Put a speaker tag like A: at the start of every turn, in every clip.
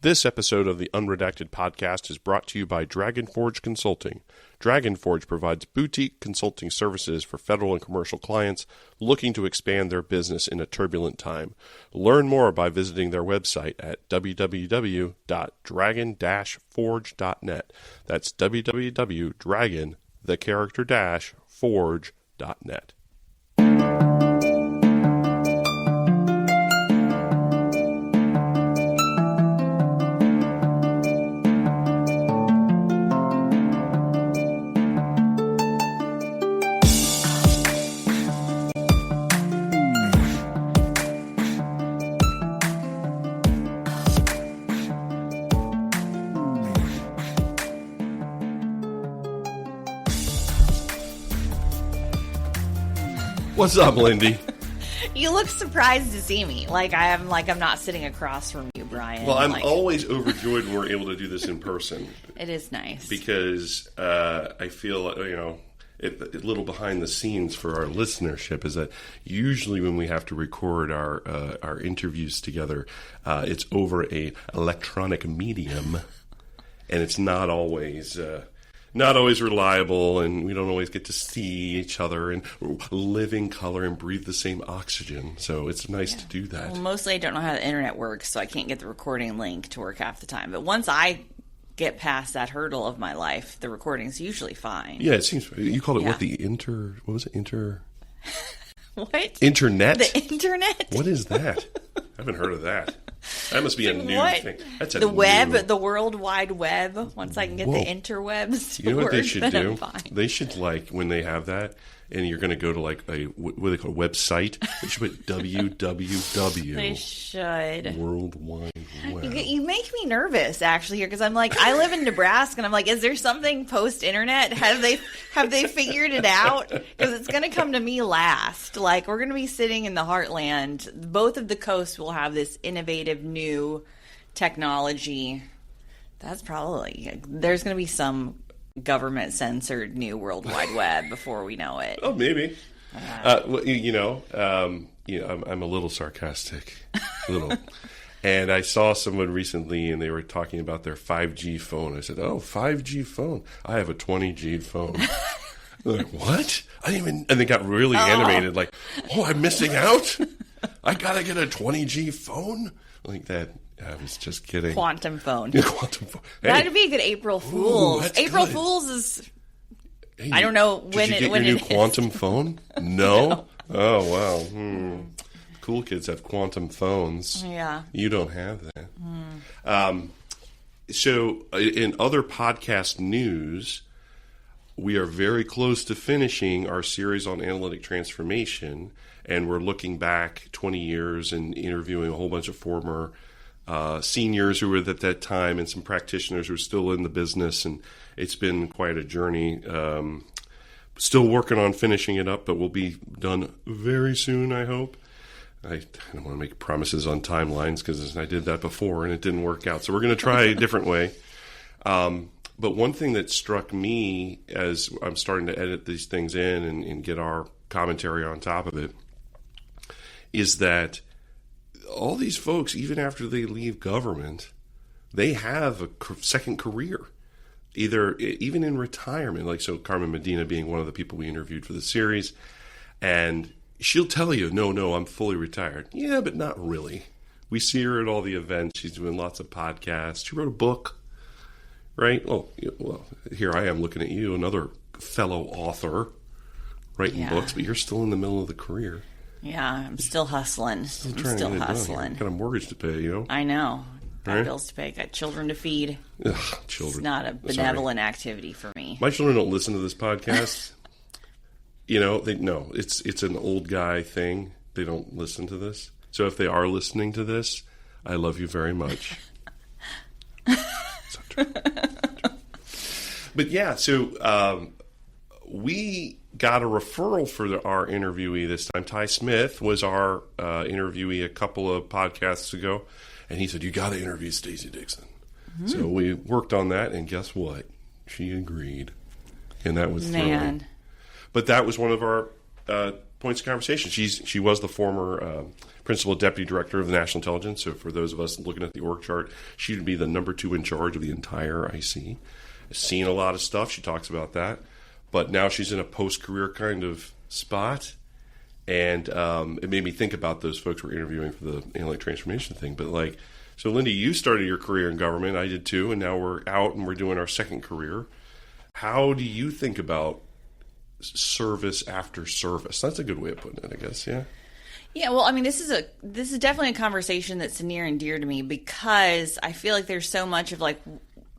A: This episode of the Unredacted Podcast is brought to you by Dragon Forge Consulting. Dragon Forge provides boutique consulting services for federal and commercial clients looking to expand their business in a turbulent time. Learn more by visiting their website at www.dragon-forge.net. That's www.dragon-forge.net. What's up, Lindy?
B: You look surprised to see me. I'm not sitting across from you, Brian.
A: Well, I'm always overjoyed when we're able to do this in person.
B: It is nice.
A: Because I feel, a little behind the scenes for our listenership is that usually when we have to record our interviews together, it's over a electronic medium, and it's not always reliable, and we don't always get to see each other and live in color and breathe the same oxygen. So it's nice to do that.
B: Well, mostly I don't know how the internet works, so I can't get the recording link to work half the time. But once I get past that hurdle of my life, the recording's usually fine.
A: Yeah, it seems. You called it what was it?
B: What?
A: Internet?
B: The internet?
A: What is that? I haven't heard of that. That must be a new thing. That's
B: the web, the World Wide Web. Once I can get the interwebs to
A: you know what
B: work,
A: they should do?
B: Fine.
A: They should, when they have that, and you're going to go to what do they call a website? They should put www.
B: They should.
A: World Wide Web.
B: You make me nervous, actually, here, because I'm I live in Nebraska, and I'm is there something post-internet? Have they figured it out? Because it's going to come to me last. We're going to be sitting in the heartland. Both of the coasts will have this innovative new technology. That's probably, there's going to be some government-censored new World Wide Web before we know it.
A: Oh, maybe. I'm a little sarcastic. And I saw someone recently, and they were talking about their 5G phone. I said, "Oh, 5G phone. I have a 20G phone." They're like, "What? I didn't even..." And they got really animated, I'm missing out? I gotta get a 20G phone? Like that. I was just kidding.
B: Quantum phone.
A: Quantum phone. Hey.
B: That'd be a good April Fool's. April Fool's is... Hey, I don't know when
A: did you get
B: your
A: new quantum phone? No? Oh, wow. Cool kids have quantum phones.
B: Yeah.
A: You don't have that. So, in other podcast news, we are very close to finishing our series on analytic transformation, and we're looking back 20 years and interviewing a whole bunch of former seniors who were at that time and some practitioners who are still in the business, and it's been quite a journey. Still working on finishing it up, but we'll be done very soon, I hope. I don't want to make promises on timelines because I did that before and it didn't work out. So we're going to try a different way. But one thing that struck me as I'm starting to edit these things in and get our commentary on top of it is that all these folks, even after they leave government, they have a second career, even in retirement. So Carmen Medina being one of the people we interviewed for the series, and she'll tell you, no, I'm fully retired. Yeah, but not really. We see her at all the events. She's doing lots of podcasts. She wrote a book, right? Well, here I am looking at you, another fellow author, writing books, but you're still in the middle of the career.
B: Yeah, I'm still hustling. Still hustling.
A: Got a mortgage to pay,
B: I know. Got bills to pay. Got children to feed.
A: Ugh, children.
B: It's not a benevolent activity for me.
A: My children don't listen to this podcast. It's an old guy thing. They don't listen to this. So if they are listening to this, I love you very much. So true. But yeah, so we got a referral for our interviewee this time. Ty Smith was our interviewee a couple of podcasts ago, and he said, "You got to interview Stacey Dixon." Mm-hmm. So we worked on that, and guess what? She agreed, and that was thrilling. But that was one of our points of conversation. She was the former principal deputy director of the National Intelligence. So for those of us looking at the org chart, she would be the number 2 in charge of the entire IC. Seen a lot of stuff. She talks about that. But now she's in a post-career kind of spot. And it made me think about those folks we're interviewing for the analytic transformation thing. But like, so Lindy, you started your career in government. I did too. And now we're out and we're doing our second career. How do you think about service after service? That's a good way of putting it, I guess. Yeah.
B: Yeah, well, I mean, this is definitely a conversation that's near and dear to me because I feel like there's so much of like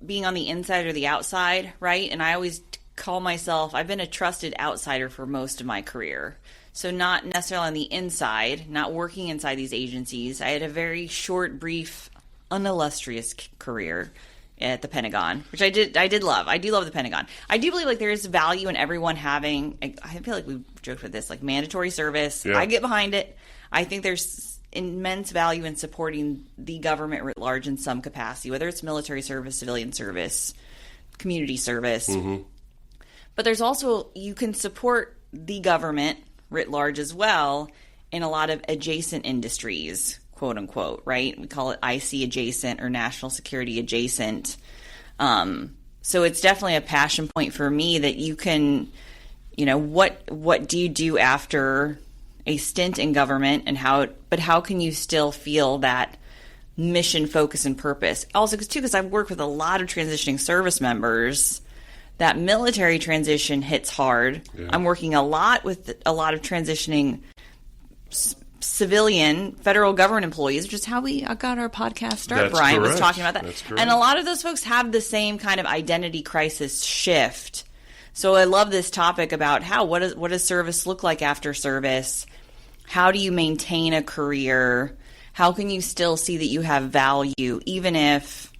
B: being on the inside or the outside, right? And I always call myself, I've been a trusted outsider for most of my career. So not necessarily on the inside, not working inside these agencies. I had a very short, brief, unillustrious career at the Pentagon, which I did love. I do love the Pentagon. I do believe like there is value in everyone having, I feel like we've joked with this, like mandatory service. Yeah. I get behind it. I think there's immense value in supporting the government writ large in some capacity, whether it's military service, civilian service, community service. Mm-hmm. But there's also, you can support the government writ large as well in a lot of adjacent industries, quote unquote, right? We call it IC adjacent or national security adjacent. So it's definitely a passion point for me that you can, you know, what do you do after a stint in government and how can you still feel that mission, focus, and purpose? Also, because I've worked with a lot of transitioning service members, that military transition hits hard. Yeah. I'm working a lot with a lot of transitioning civilian federal government employees, which is how we got our podcast start.
A: That's
B: Brian
A: correct.
B: Was talking about that.
A: That's correct.
B: And a lot of those folks have the same kind of identity crisis shift. So I love this topic about what does service look like after service? How do you maintain a career? How can you still see that you have value, even if,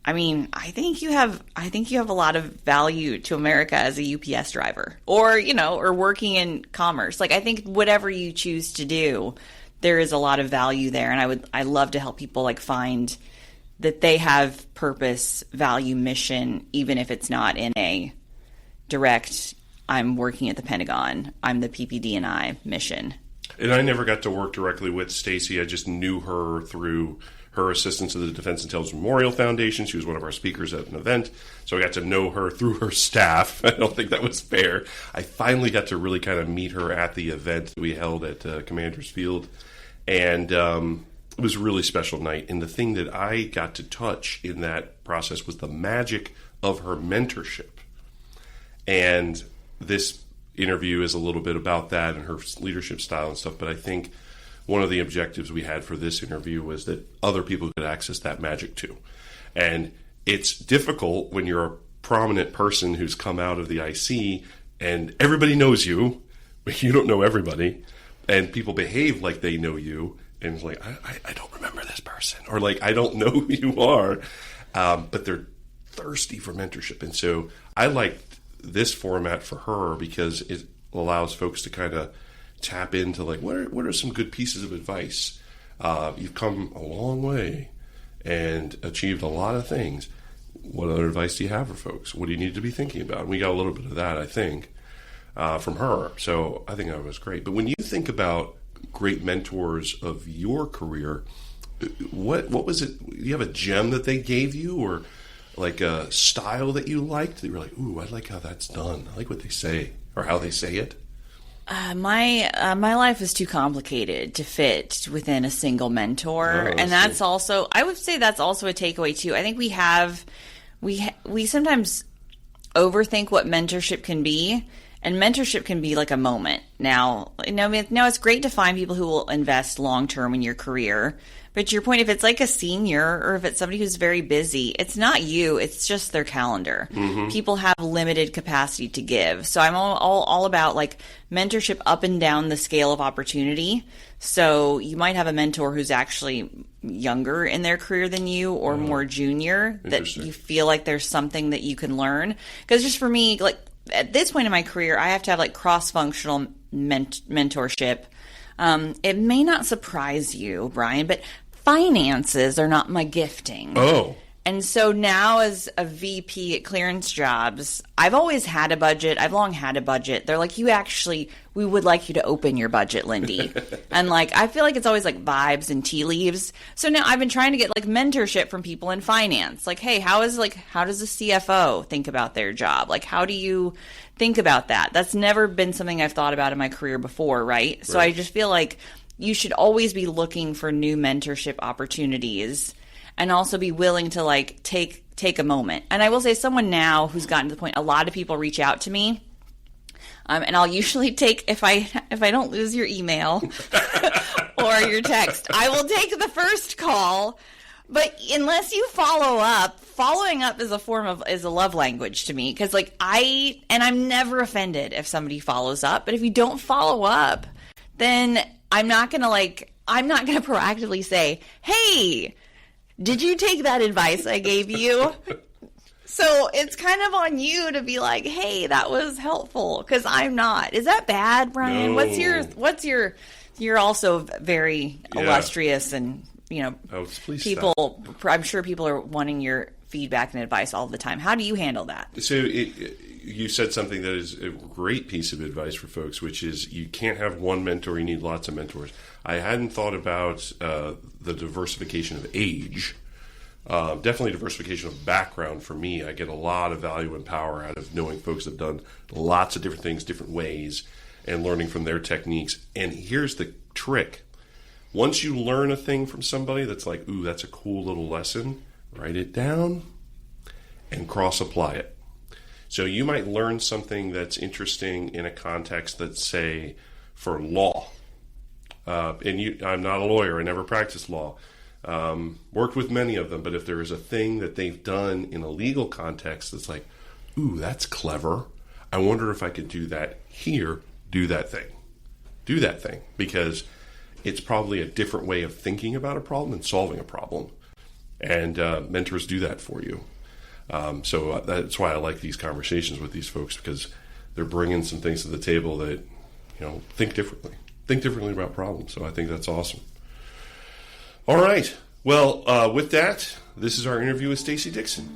B: I mean, I think you have a lot of value to America as a UPS driver or working in commerce. Like, I think whatever you choose to do, there is a lot of value there. And I love to help people like find that they have purpose, value, mission, even if it's not in a direct, I'm working at the Pentagon, I'm the PPD&I mission.
A: And I never got to work directly with Stacey. I just knew her through her assistance to the Defense Intelligence Memorial Foundation. She was one of our speakers at an event. So I got to know her through her staff. I don't think that was fair. I finally got to really kind of meet her at the event we held at Commander's Field. And it was a really special night. And the thing that I got to touch in that process was the magic of her mentorship. And this interview is a little bit about that and her leadership style and stuff. But I think one of the objectives we had for this interview was that other people could access that magic too. And it's difficult when you're a prominent person who's come out of the IC and everybody knows you, but you don't know everybody, and people behave like they know you, and it's like, I don't remember this person, or like, I don't know who you are, but they're thirsty for mentorship. And so I liked this format for her because it allows folks to kind of tap into like, what are some good pieces of advice? You've come a long way and achieved a lot of things. What other advice do you have for folks? What do you need to be thinking about? And we got a little bit of that, I think, from her. So I think that was great. But when you think about great mentors of your career, what was it? Do you have a gem that they gave you, or like a style that you liked that you were like, ooh, I like how that's done. I like what they say or how they say it.
B: My life is too complicated to fit within a single mentor, and that's also, I would say that's also a takeaway too. I think we sometimes overthink what mentorship can be, and mentorship can be like a moment. Now it's great to find people who will invest long term in your career. But to your point, if it's like a senior or if it's somebody who's very busy, it's not you, it's just their calendar. Mm-hmm. People have limited capacity to give. So I'm all about like mentorship up and down the scale of opportunity. So you might have a mentor who's actually younger in their career than you or more junior, that you feel like there's something that you can learn. Because just for me, like at this point in my career, I have to have like cross-functional mentorship. It may not surprise you, Brian, but finances are not my gifting.
A: Oh.
B: And so now as a VP at Clearance Jobs, I've always had a budget. I've long had a budget. They're like, we would like you to open your budget, Lindy. And like, I feel like it's always like vibes and tea leaves. So now I've been trying to get like mentorship from people in finance. Like, hey, how does a CFO think about their job? Like, how do you think about that? That's never been something I've thought about in my career before, right? So I just feel like you should always be looking for new mentorship opportunities. And also be willing to like take a moment. And I will say, someone now who's gotten to the point, a lot of people reach out to me, and I'll usually take, if I don't lose your email or your text, I will take the first call. But unless you follow up, following up is a love language to me, because like I'm never offended if somebody follows up, but if you don't follow up, then I'm not gonna proactively say, hey, did you take that advice I gave you? So it's kind of on you to be like, hey, that was helpful, because I'm not. Is that bad, Brian?
A: No.
B: You're also very illustrious, and people, I'm sure people are wanting your feedback and advice all the time. How do you handle that?
A: So you said something that is a great piece of advice for folks, which is you can't have one mentor, you need lots of mentors. I hadn't thought about the diversification of age. Definitely diversification of background for me. I get a lot of value and power out of knowing folks that have done lots of different things, different ways, and learning from their techniques. And here's the trick. Once you learn a thing from somebody that's like, ooh, that's a cool little lesson, write it down and cross-apply it. So you might learn something that's interesting in a context that's, say, for law. I'm not a lawyer. I never practiced law. Worked with many of them, but if there is a thing that they've done in a legal context that's like, ooh, that's clever. I wonder if I could do that here. Do that thing. Do that thing. Because it's probably a different way of thinking about a problem and solving a problem. And mentors do that for you. So that's why I like these conversations with these folks, because they're bringing some things to the table that, think differently. Think differently about problems. So I think that's awesome. All right. Well, with that, this is our interview with Stacey Dixon.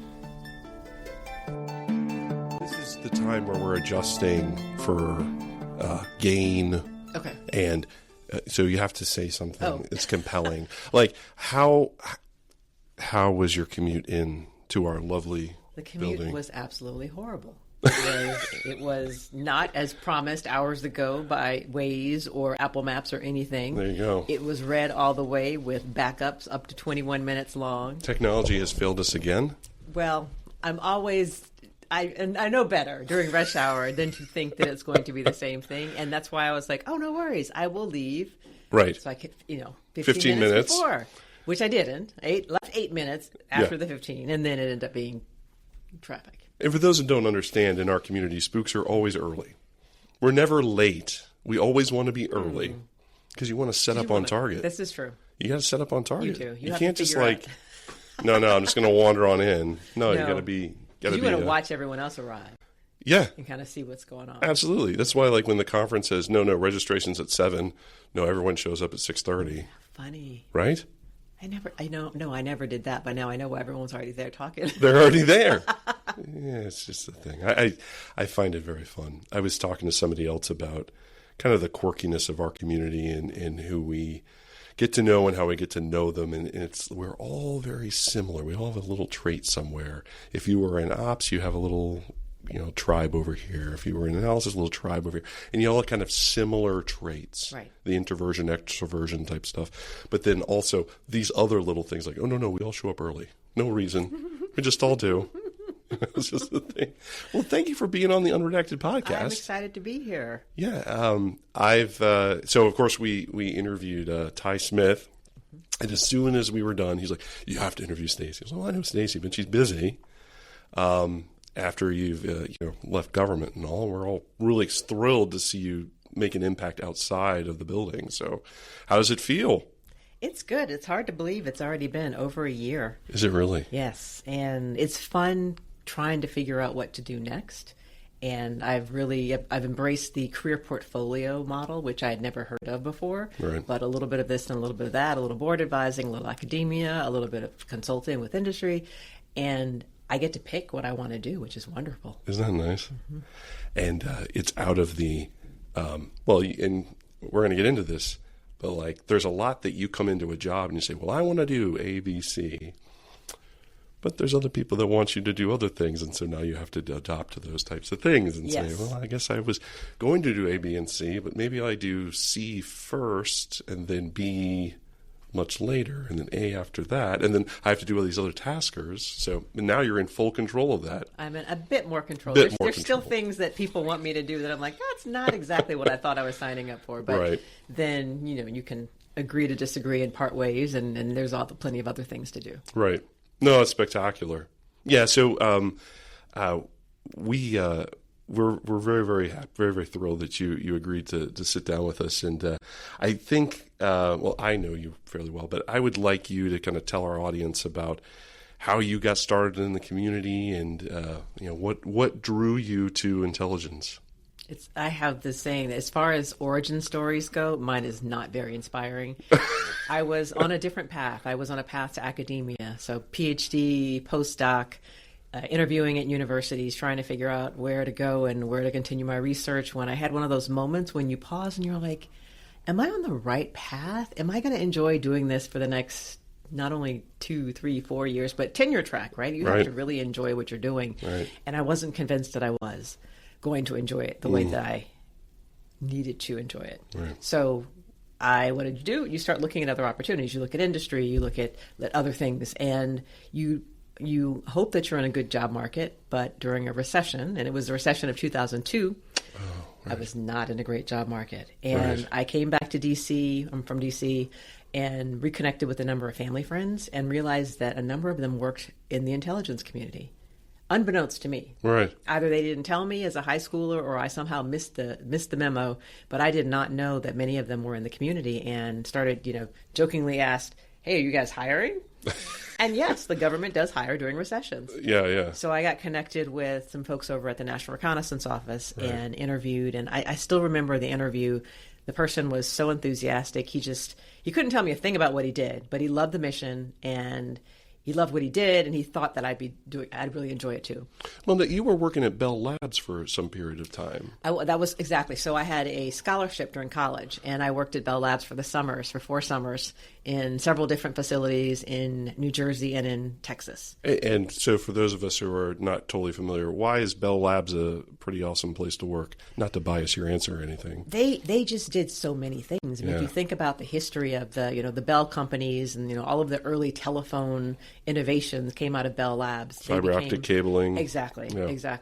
A: This is the time where we're adjusting for gain.
C: Okay.
A: And so you have to say something that's compelling. Like, how was your commute in to our lovely
C: The commute
A: building?
C: was absolutely horrible. It was not as promised hours ago by Waze or Apple Maps or anything.
A: There you go.
C: It was red all the way with backups up to 21 minutes long.
A: Technology has failed us again.
C: Well, I know better during rush hour than to think that it's going to be the same thing. And that's why I was like, oh, no worries. I will leave.
A: Right.
C: So I could,
A: 15 minutes
C: before, which I didn't. Left 8 minutes after the 15, and then it ended up being traffic.
A: And for those who don't understand, in our community, spooks are always early. We're never late. We always want to be early because you want to set up on target.
C: This is true.
A: You got to set up on target.
C: You do.
A: You can't just like, no, I'm just going to wander on in. No, you got to be.
C: You want to watch everyone else arrive.
A: Yeah.
C: And kind of see what's going on.
A: Absolutely. That's why, like, when the conference says, no, registration's at 7, no, everyone shows up at 6:30.
C: Funny.
A: Right?
C: I never did that, but now I know everyone's already there talking.
A: They're already there. Yeah, it's just a thing. I find it very fun. I was talking to somebody else about kind of the quirkiness of our community and who we get to know and how we get to know them. And we're all very similar. We all have a little trait somewhere. If you were in ops, you have a little tribe over here. If you were in analysis, a little tribe over here. And you all have kind of similar traits.
C: Right. The
A: introversion, extroversion type stuff. But then also these other little things like, oh, no, we all show up early. No reason. We just all do. It's just the thing. Well, thank you for being on the Unredacted podcast.
C: I'm excited to be here.
A: Yeah. So of course we interviewed Ty Smith. And as soon as we were done, he's like, you have to interview Stacey. I was like, well, I know Stacey, but she's busy. After you've left government and all, we're all really thrilled to see you make an impact outside of the building. So how does it feel?
C: It's good. It's hard to believe it's already been over a year.
A: Is it really?
C: Yes. And it's fun trying to figure out what to do next. And I've embraced the career portfolio model, which I had never heard of before.
A: Right.
C: But a little bit of this and a little bit of that, a little board advising, a little academia, a little bit of consulting with industry. And I get to pick what I want to do, which is wonderful.
A: Isn't that nice? Mm-hmm. And it's out of the, and we're going to get into this, but like there's a lot that you come into a job and you say, well, I want to do A, B, C. But there's other people that want you to do other things, and so now you have to adopt to those types of things and say, well, I guess I was going to do A, B, and C, but maybe I do C first and then B much later and then A after that, and then I have to do all these other taskers. So now you're in full control of that.
C: I'm in a bit more control.
A: There's
C: still things that people want me to do that I'm like, that's not exactly what I thought I was signing up for. But then, you can agree to disagree and part ways, and there's plenty of other things to do.
A: Right. No, it's spectacular. Yeah, so we're very, very happy, very, very thrilled that you agreed to sit down with us. And I think, I know you fairly well, but I would like you to kind of tell our audience about how you got started in the community and what drew you to intelligence.
C: I have this saying that as far as origin stories go, mine is not very inspiring. I was on a different path. I was on a path to academia. So PhD, postdoc, interviewing at universities, trying to figure out where to go and where to continue my research, when I had one of those moments when you pause and you're like, am I on the right path? Am I going to enjoy doing this for the next not only 2, 3, 4 years, but tenure track, right? You have to really enjoy what you're doing. Right. And I wasn't convinced that I was going to enjoy it the way that I needed to enjoy it. Right. So what did you do? You start looking at other opportunities. You look at industry, you look at other things, and you hope that you're in a good job market, but during a recession, and it was the recession of 2002, I was not in a great job market. And I came back to D.C., I'm from D.C., and reconnected with a number of family friends and realized that a number of them worked in the intelligence community. Unbeknownst to me. Right. Either they didn't tell me as a high schooler or I somehow missed the memo, but I did not know that many of them were in the community and started, jokingly asked, hey, are you guys hiring? And yes, the government does hire during recessions. Yeah. So I got connected with some folks over at the National Reconnaissance Office and interviewed, and I still remember the interview. The person was so enthusiastic. He couldn't tell me a thing about what he did, but he loved the mission and he loved what he did, and he thought that I'd really enjoy it too. Well,
A: you were working at Bell Labs for some period of time.
C: That was exactly. So I had a scholarship during college, and I worked at Bell Labs for 4 summers in several different facilities in New Jersey and in Texas.
A: And so for those of us who are not totally familiar, why is Bell Labs a pretty awesome place to work? Not to bias your answer or anything.
C: They just did so many things. I mean, if you think about the history of the Bell companies and all of the early telephone innovations came out of Bell Labs.
A: Fiber optic cabling.
C: Exactly.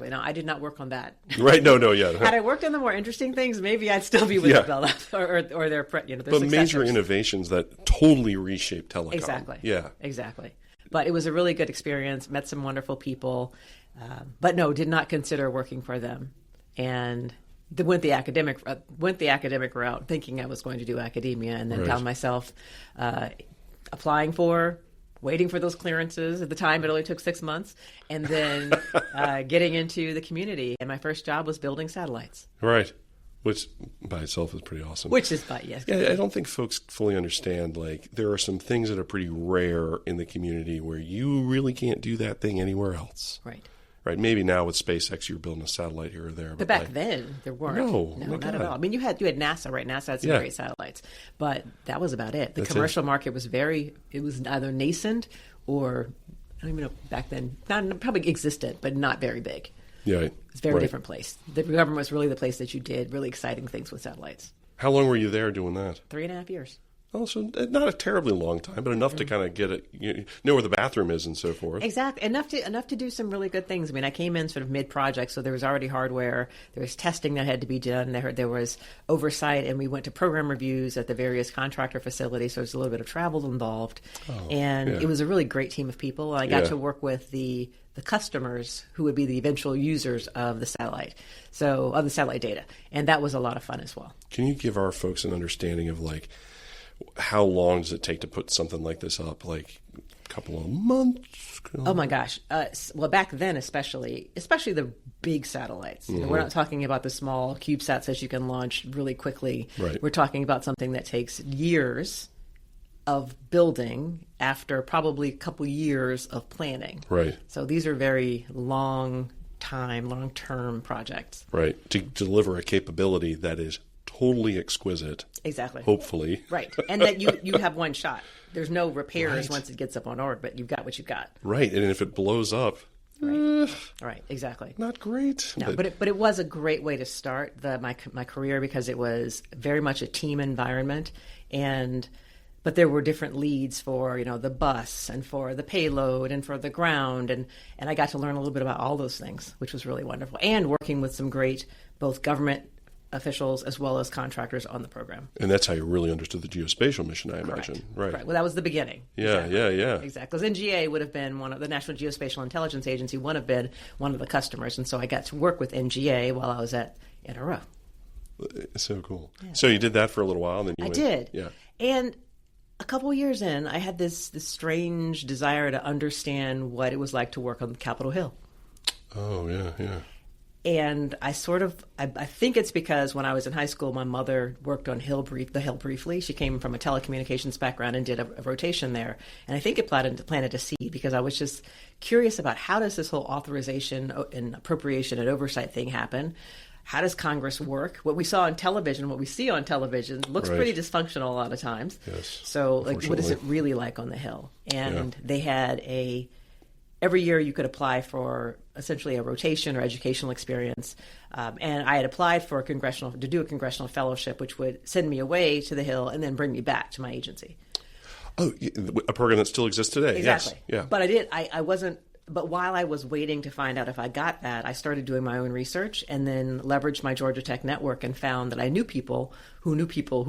C: Now, I did not work on that.
A: Right? No, yeah.
C: Had I worked on the more interesting things, maybe I'd still be with the Bell Labs or their but
A: successors. Major innovations that totally reshaped telecom.
C: Exactly.
A: Yeah.
C: Exactly. But it was a really good experience. Met some wonderful people, but no, did not consider working for them, and went the academic route, thinking I was going to do academia, and then found myself waiting for those clearances. At the time, it only took 6 months, and then getting into the community. And my first job was building satellites.
A: Right. Which by itself is pretty awesome.
C: Yes.
A: Yeah, I don't think folks fully understand, there are some things that are pretty rare in the community where you really can't do that thing anywhere else.
C: Right.
A: Maybe now with SpaceX, you're building a satellite here or there.
C: But back then, there weren't. No, not at all. I mean, you had NASA, right? NASA had some great satellites, but that was about it. The commercial market was it was either nascent or, I don't even know, back then, probably existed, but not very big.
A: Yeah.
C: It's a very different place. The government was really the place that you did really exciting things with satellites.
A: How long were you there doing that?
C: 3.5 years.
A: Oh, so not a terribly long time, but enough to kind of get it, know where the bathroom is and so forth.
C: Exactly. Enough to do some really good things. I mean, I came in sort of mid-project, so there was already hardware. There was testing that had to be done. There was oversight, and we went to program reviews at the various contractor facilities, so there was a little bit of travel involved. It was a really great team of people. I got to work with the customers who would be the eventual users of the satellite, of the satellite data. And that was a lot of fun as well.
A: Can you give our folks an understanding of how long does it take to put something like this up? A couple of months.
C: Oh my gosh. Well, back then, especially the big satellites. You know, we're not talking about the small CubeSats that you can launch really quickly.
A: Right.
C: We're talking about something that takes years of building after probably a couple years of planning.
A: Right.
C: So these are very long-term projects.
A: Right. To deliver a capability that is totally exquisite.
C: Exactly.
A: Hopefully.
C: Right. And that you have one shot. There's no repairs
A: Right.
C: once it gets up on orbit, but you've got what you've got.
A: Right. And if it blows up,
C: Right, exactly.
A: not great.
C: No, but it was a great way to start my career because it was very much a team environment, but there were different leads for the bus and for the payload and for the ground, and I got to learn a little bit about all those things, which was really wonderful, and working with some great both government officials as well as contractors on the program.
A: And that's how you really understood the geospatial mission, I imagine. Right.
C: Well, that was the beginning.
A: Yeah, yeah.
C: Exactly. Because NGA would have been the National Geospatial Intelligence Agency would have been one of the customers. And so I got to work with NGA while I was at NRO.
A: So cool. Yeah. So you did that for a little while, and then you went,
C: did.
A: Yeah.
C: And a couple of years in, I had this strange desire to understand what it was like to work on Capitol Hill.
A: Oh, yeah.
C: And I think it's because when I was in high school, my mother worked on the Hill briefly. She came from a telecommunications background and did a rotation there. And I think it planted a seed because I was just curious about how does this whole authorization and appropriation and oversight thing happen? How does Congress work? What we see on television looks pretty dysfunctional a lot of times.
A: Yes.
C: So what is it really like on the Hill? And they had every year you could apply for essentially a rotation or educational experience. And I had applied to do a congressional fellowship, which would send me away to the Hill and then bring me back to my agency.
A: Oh, a program that still exists today.
C: Exactly.
A: Yes. Yeah.
C: But but while I was waiting to find out if I got that, I started doing my own research and then leveraged my Georgia Tech network and found that I knew people who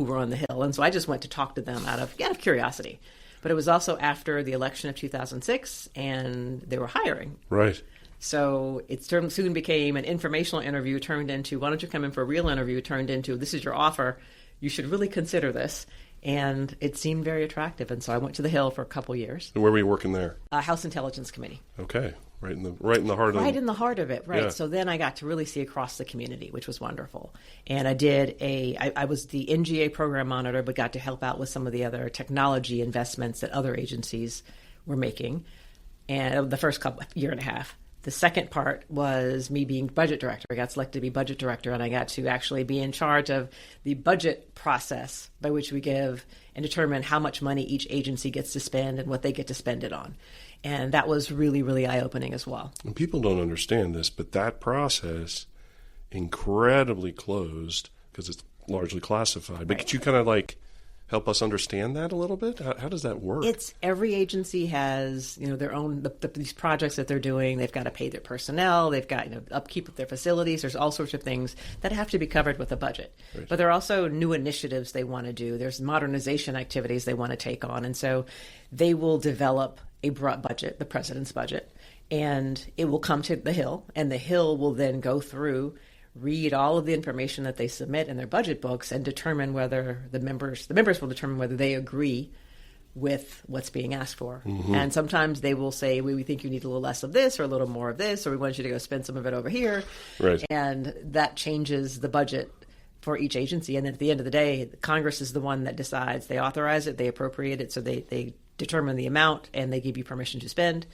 C: were on the Hill. And so I just went to talk to them out of curiosity. But it was also after the election of 2006, and they were hiring.
A: Right.
C: So it soon became an informational interview turned into, why don't you come in for a real interview, turned into, this is your offer. You should really consider this. And it seemed very attractive. And so I went to the Hill for a couple years.
A: And where were you working there?
C: House Intelligence Committee.
A: Okay. Right in the heart of it.
C: Right in the heart of it, right.
A: Yeah.
C: So then I got to really see across the community, which was wonderful. And I was the NGA program monitor, but got to help out with some of the other technology investments that other agencies were making. And the first year and a half. The second part was me being budget director. I got selected to be budget director, and I got to actually be in charge of the budget process by which we give and determine how much money each agency gets to spend and what they get to spend it on. And that was really, really eye-opening as well.
A: And people don't understand this, but that process, incredibly closed, because it's largely classified. But could you kind of help us understand that a little bit? How does that work?
C: Every agency has, their own, these projects that they're doing. They've got to pay their personnel. They've got, upkeep of their facilities. There's all sorts of things that have to be covered with a budget. Right. But there are also new initiatives they want to do. There's modernization activities they want to take on. And so they will develop a broad budget, the president's budget, and it will come to the Hill, and the Hill will then go through, read all of the information that they submit in their budget books and determine whether the members will determine whether they agree with what's being asked for. Mm-hmm. And sometimes they will say, we think you need a little less of this or a little more of this, or we want you to go spend some of it over here.
A: Right.
C: And that changes the budget for each agency. And then at the end of the day, Congress is the one that decides. They authorize it, they appropriate it, so they determine the amount and they give you permission to spend.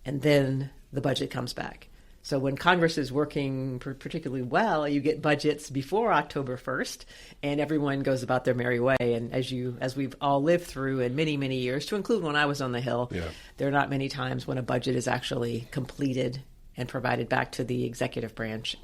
C: And then the budget comes back. So when Congress is working particularly well, you get budgets before October 1st, and everyone goes about their merry way. And as we've all lived through in many, many years, to include when I was on the Hill, there are not many times when a budget is actually completed and provided back to the executive branch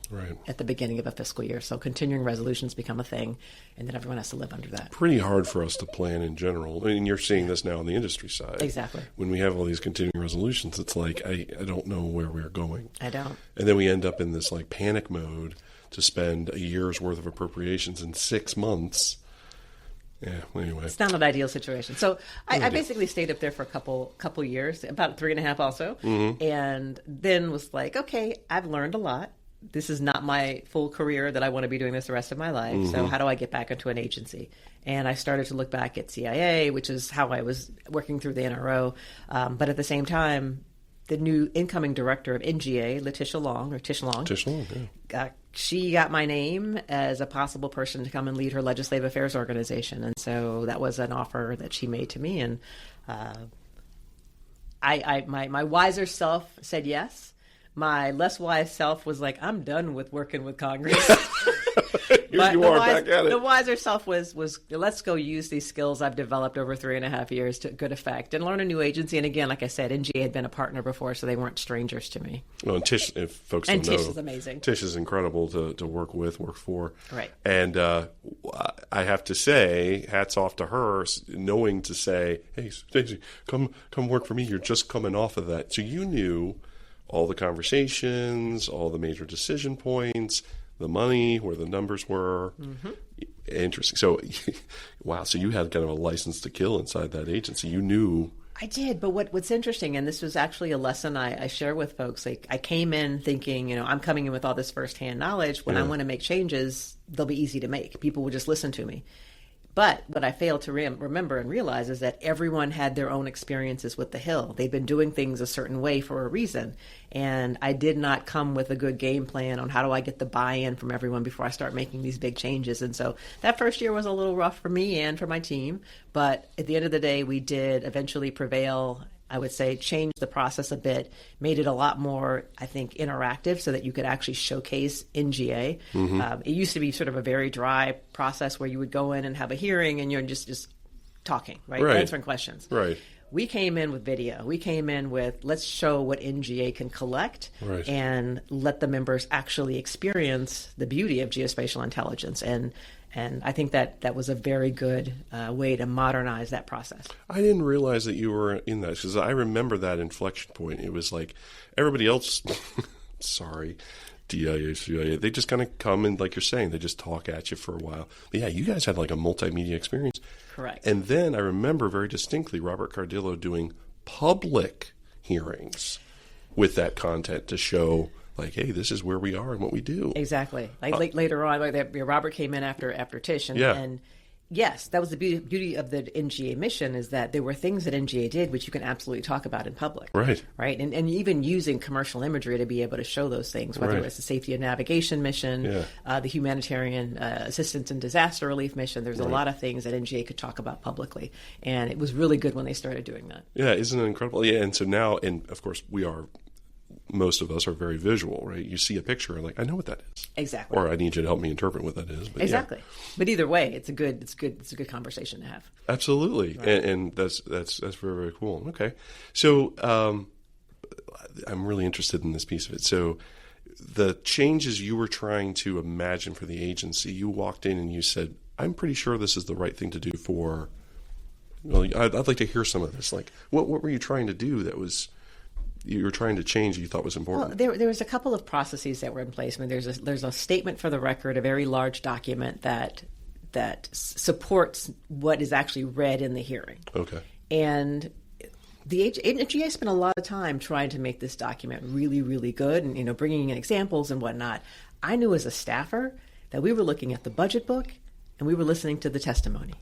C: at the beginning of a fiscal year. So continuing resolutions become a thing, and then everyone has to live under that.
A: Pretty hard for us to plan in general. I mean, you're seeing this now on the industry side.
C: Exactly.
A: When we have all these continuing resolutions, it's like, I don't know where we're going.
C: I don't.
A: And then we end up in this panic mode to spend a year's worth of appropriations in 6 months. Yeah, well, anyway.
C: It's not an ideal situation. So I basically stayed up there for a couple years, about 3.5 also, and then was like, okay, I've learned a lot. this is not my full career that I want to be doing this the rest of my life. So how do I get back into an agency? And I started to look back at CIA, which is how I was working through the NRO. But at the same time, the new incoming director of NGA, Tish Long, yeah. She got my name as a possible person to come and lead her legislative affairs organization. And so that was an offer that she made to me. And my wiser self said yes. My less wise self was like, I'm done with working with Congress.
A: Here you are back at it.
C: The wiser self was let's go use these skills I've developed over 3.5 years to good effect and learn a new agency. And again, like I said, NGA had been a partner before, so they weren't strangers to me.
A: Well, and Tish, if folks don't know,
C: Tish is amazing.
A: Tish is incredible to work with, work for.
C: Right.
A: And I have to say, hats off to her, knowing to say, hey, Stacey, come work for me. You're just coming off of that. So you knew all the conversations, all the major decision points, the money, where the numbers were. Interesting. So, wow. So you had kind of a license to kill inside that agency. You knew.
C: I did. But what's interesting, and this was actually a lesson I share with folks, like I came in thinking, I'm coming in with all this firsthand knowledge. When I want to make changes, they'll be easy to make. People will just listen to me. But what I failed to remember and realize is that everyone had their own experiences with the Hill. They'd been doing things a certain way for a reason. And I did not come with a good game plan on how do I get the buy-in from everyone before I start making these big changes. And so that first year was a little rough for me and for my team. But at the end of the day, we did eventually prevail. I would say changed the process a bit, made it a lot more, I think, interactive so that you could actually showcase NGA. It used to be sort of a very dry process where you would go in and have a hearing and you're just talking, right? Answering questions.
A: Right.
C: We came in with video. We came in with, let's show what NGA can collect and let the members actually experience the beauty of geospatial intelligence. And I think that was a very good way to modernize that process.
A: I didn't realize that you were in that, because I remember that inflection point. It was like everybody else, sorry, DIA, CIA, they just kind of come and, like you're saying, they just talk at you for a while. But yeah, you guys had like a multimedia experience.
C: Correct.
A: And then I remember very distinctly Robert Cardillo doing public hearings with that content to show, like, hey, this is where we are and what we do.
C: Exactly. Like later on, Robert came in after Tish, and yes, that was the beauty of the NGA mission, is that there were things that NGA did which you can absolutely talk about in public. Right. And even using commercial imagery to be able to show those things, whether it's the safety and navigation mission, the humanitarian assistance and disaster relief mission. There's a lot of things that NGA could talk about publicly, and it was really good when they started doing that.
A: Yeah, isn't it incredible? Yeah, and so now, and of course most of us are very visual, right? You see a picture and like, I know what that is.
C: Exactly.
A: Or I need you to help me interpret what that is. But
C: exactly. Yeah. But either way, it's a good conversation to have.
A: Absolutely. Right. And that's very, very cool. Okay. So I'm really interested in this piece of it. So the changes you were trying to imagine for the agency, you walked in and you said, I'm pretty sure this is the right thing to do for, well, I'd like to hear some of this. Like, what were you trying to do that was, you were trying to change you thought was important?
C: Well, there was a couple of processes that were in place. I mean, there's a statement for the record, a very large document that supports what is actually read in the hearing. Okay. And the NGA spent a lot of time trying to make this document really, really good, and bringing in examples and whatnot. I knew as a staffer that we were looking at the budget book and we were listening to the testimony.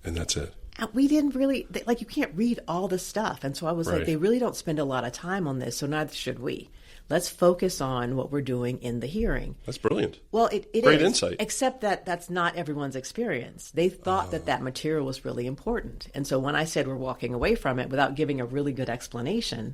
A: And that's it.
C: We didn't really, you can't read all the stuff. And so I was like, they really don't spend a lot of time on this, so neither should we. Let's focus on what we're doing in the hearing. That's
A: brilliant.
C: Well, it
A: Great
C: is,
A: insight.
C: Except that's not everyone's experience. They thought that material was really important. And so when I said we're walking away from it without giving a really good explanation,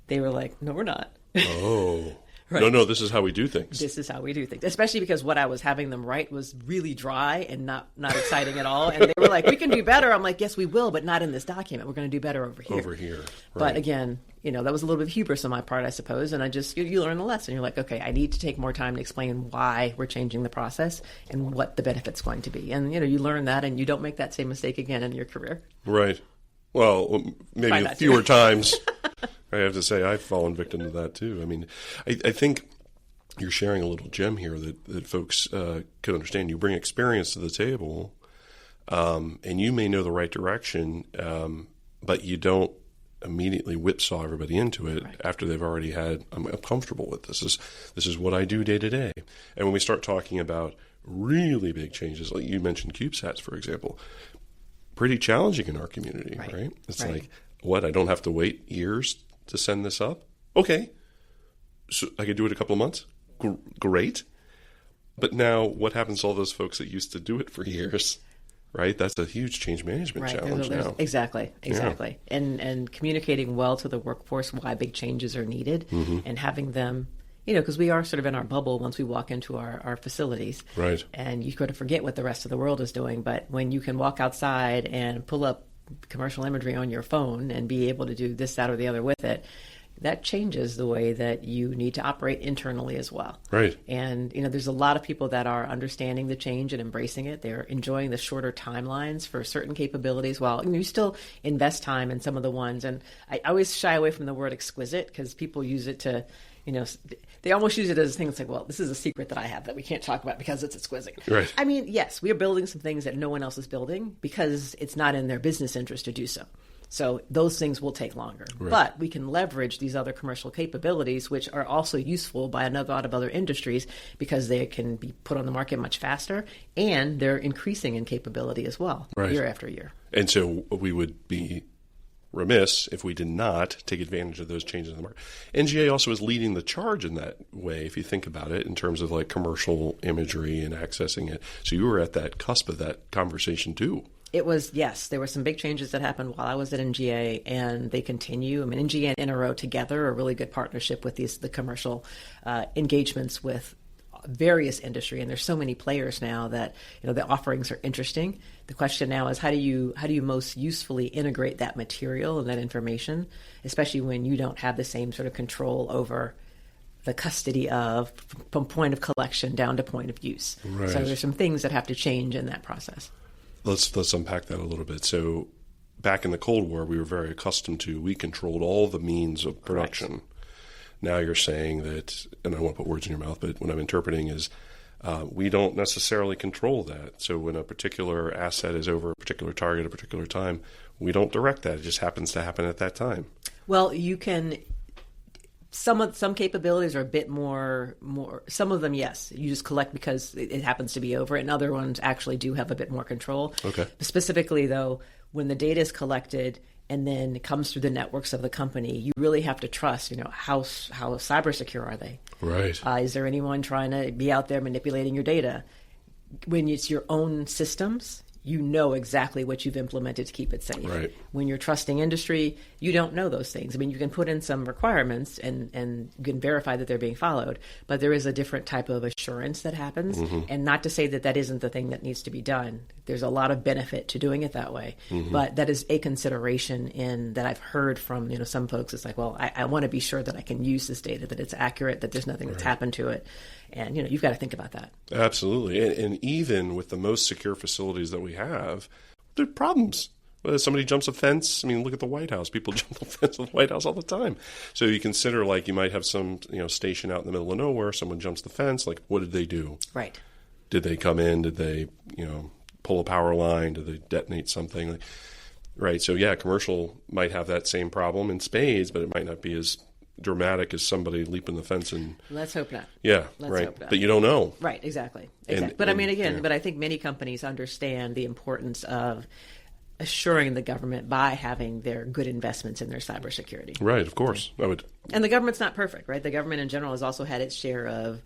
C: they were like, no, we're not.
A: Oh. Right. No, this is how we do things.
C: This is how we do things, especially because what I was having them write was really dry and not exciting at all. And they were like, we can do better. I'm like, yes, we will, but not in this document. We're going to do better over here.
A: Over here. Right.
C: But again, that was a little bit of hubris on my part, I suppose. And I just, you learn the lesson. You're like, okay, I need to take more time to explain why we're changing the process and what the benefit's going to be. And, you learn that and you don't make that same mistake again in your career.
A: Right. Well, maybe fewer times. I have to say I've fallen victim to that too. I mean, I think you're sharing a little gem here that folks could understand. You bring experience to the table, and you may know the right direction, but you don't immediately whipsaw everybody into it after they've already had, I'm comfortable with this. This is what I do day to day. And when we start talking about really big changes, like you mentioned CubeSats, for example, pretty challenging in our community, right? It's like, what, I don't have to wait years to send this up? Okay. So I could do it a couple of months? Great. But now what happens to all those folks that used to do it for years? Right, that's a huge change management challenge now.
C: Exactly. Yeah. And communicating well to the workforce why big changes are needed, and having them, because we are sort of in our bubble once we walk into our facilities.
A: Right.
C: And you sort of forget what the rest of the world is doing. But when you can walk outside and pull up commercial imagery on your phone and be able to do this, that, or the other with it, that changes the way that you need to operate internally as well.
A: Right.
C: And, there's a lot of people that are understanding the change and embracing it. They're enjoying the shorter timelines for certain capabilities while you still invest time in some of the ones. And I always shy away from the word exquisite because people use it to, they almost use it as a thing that's like, well, this is a secret that I have that we can't talk about because it's exquisite.
A: Right.
C: I mean, yes, we are building some things that no one else is building because it's not in their business interest to do so. So those things will take longer. Right. But we can leverage these other commercial capabilities, which are also useful by a lot of other industries because they can be put on the market much faster, and they're increasing in capability as well, year after year.
A: And so we would be remiss if we did not take advantage of those changes in the market. NGA also is leading the charge in that way, if you think about it, in terms of like commercial imagery and accessing it. So you were at that cusp of that conversation too.
C: It was, yes, there were some big changes that happened while I was at NGA, and they continue. I mean, NGA and NRO together are a really good partnership with the commercial engagements with various industry, and there's so many players now that the offerings are interesting. The question now is how do you most usefully integrate that material and that information, especially when you don't have the same sort of control over the custody of from point of collection down to point of use.
A: Right.
C: So there's some things that have to change in that process.
A: Let's unpack that a little bit. So back in the Cold War, we were very accustomed to, we controlled all the means of production. Correct. Now you're saying that, and I don't want to put words in your mouth, but what I'm interpreting is we don't necessarily control that. So when a particular asset is over a particular target at a particular time, we don't direct that. It just happens to happen at that time.
C: Well, you can... Some capabilities are a bit more. Some of them, yes, you just collect because it happens to be over, and other ones actually do have a bit more control.
A: Okay.
C: Specifically, though, when the data is collected and then it comes through the networks of the company, you really have to trust. How cyber secure are they?
A: Right.
C: Is there anyone trying to be out there manipulating your data? When it's your own systems, you know exactly what you've implemented to keep it safe.
A: Right.
C: When you're trusting industry, you don't know those things. I mean, you can put in some requirements and you can verify that they're being followed, but there is a different type of assurance that happens. Mm-hmm. And not to say that that isn't the thing that needs to be done. There's a lot of benefit to doing it that way. Mm-hmm. But that is a consideration that I've heard from some folks. It's like, well, I want to be sure that I can use this data, that it's accurate, that there's nothing that's happened to it. And, you've got to think about that.
A: Absolutely. And even with the most secure facilities that we have, there are problems. Whether somebody jumps a fence, I mean, look at the White House. People jump the fence at the White House all the time. So you consider, like, you might have some, station out in the middle of nowhere. Someone jumps the fence. Like, what did they do?
C: Right.
A: Did they come in? Did they, pull a power line? Did they detonate something? Right. So, yeah, commercial might have that same problem in spades, but it might not be as dramatic as somebody leaping the fence and
C: let's hope not.
A: Yeah,
C: let's
A: right.
C: Hope not.
A: But you don't know.
C: Right, exactly. But I mean, again, but I think many companies understand the importance of assuring the government by having their good investments in their cybersecurity.
A: Right, of course. I would.
C: And the government's not perfect, right? The government in general has also had its share of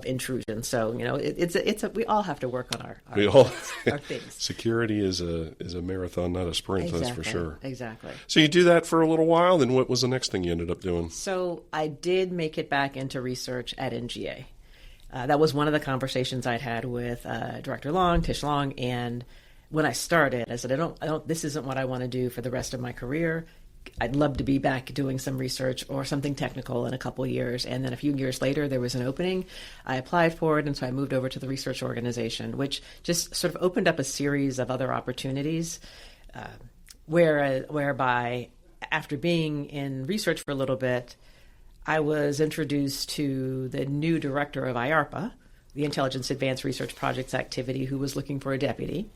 C: intrusion. So, we all have to work on our things.
A: Security is a marathon, not a sprint,
C: exactly,
A: that's for sure.
C: Exactly.
A: So you do that for a little while, then what was the next thing you ended up doing?
C: So I did make it back into research at NGA. That was one of the conversations I'd had with Director Tish Long, and when I started, I said, I don't this isn't what I want to do for the rest of my career. I'd love to be back doing some research or something technical in a couple of years. And then a few years later, there was an opening. I applied for it, and so I moved over to the research organization, which just sort of opened up a series of other opportunities whereby after being in research for a little bit, I was introduced to the new director of IARPA, the Intelligence Advanced Research Projects Activity, who was looking for a deputy.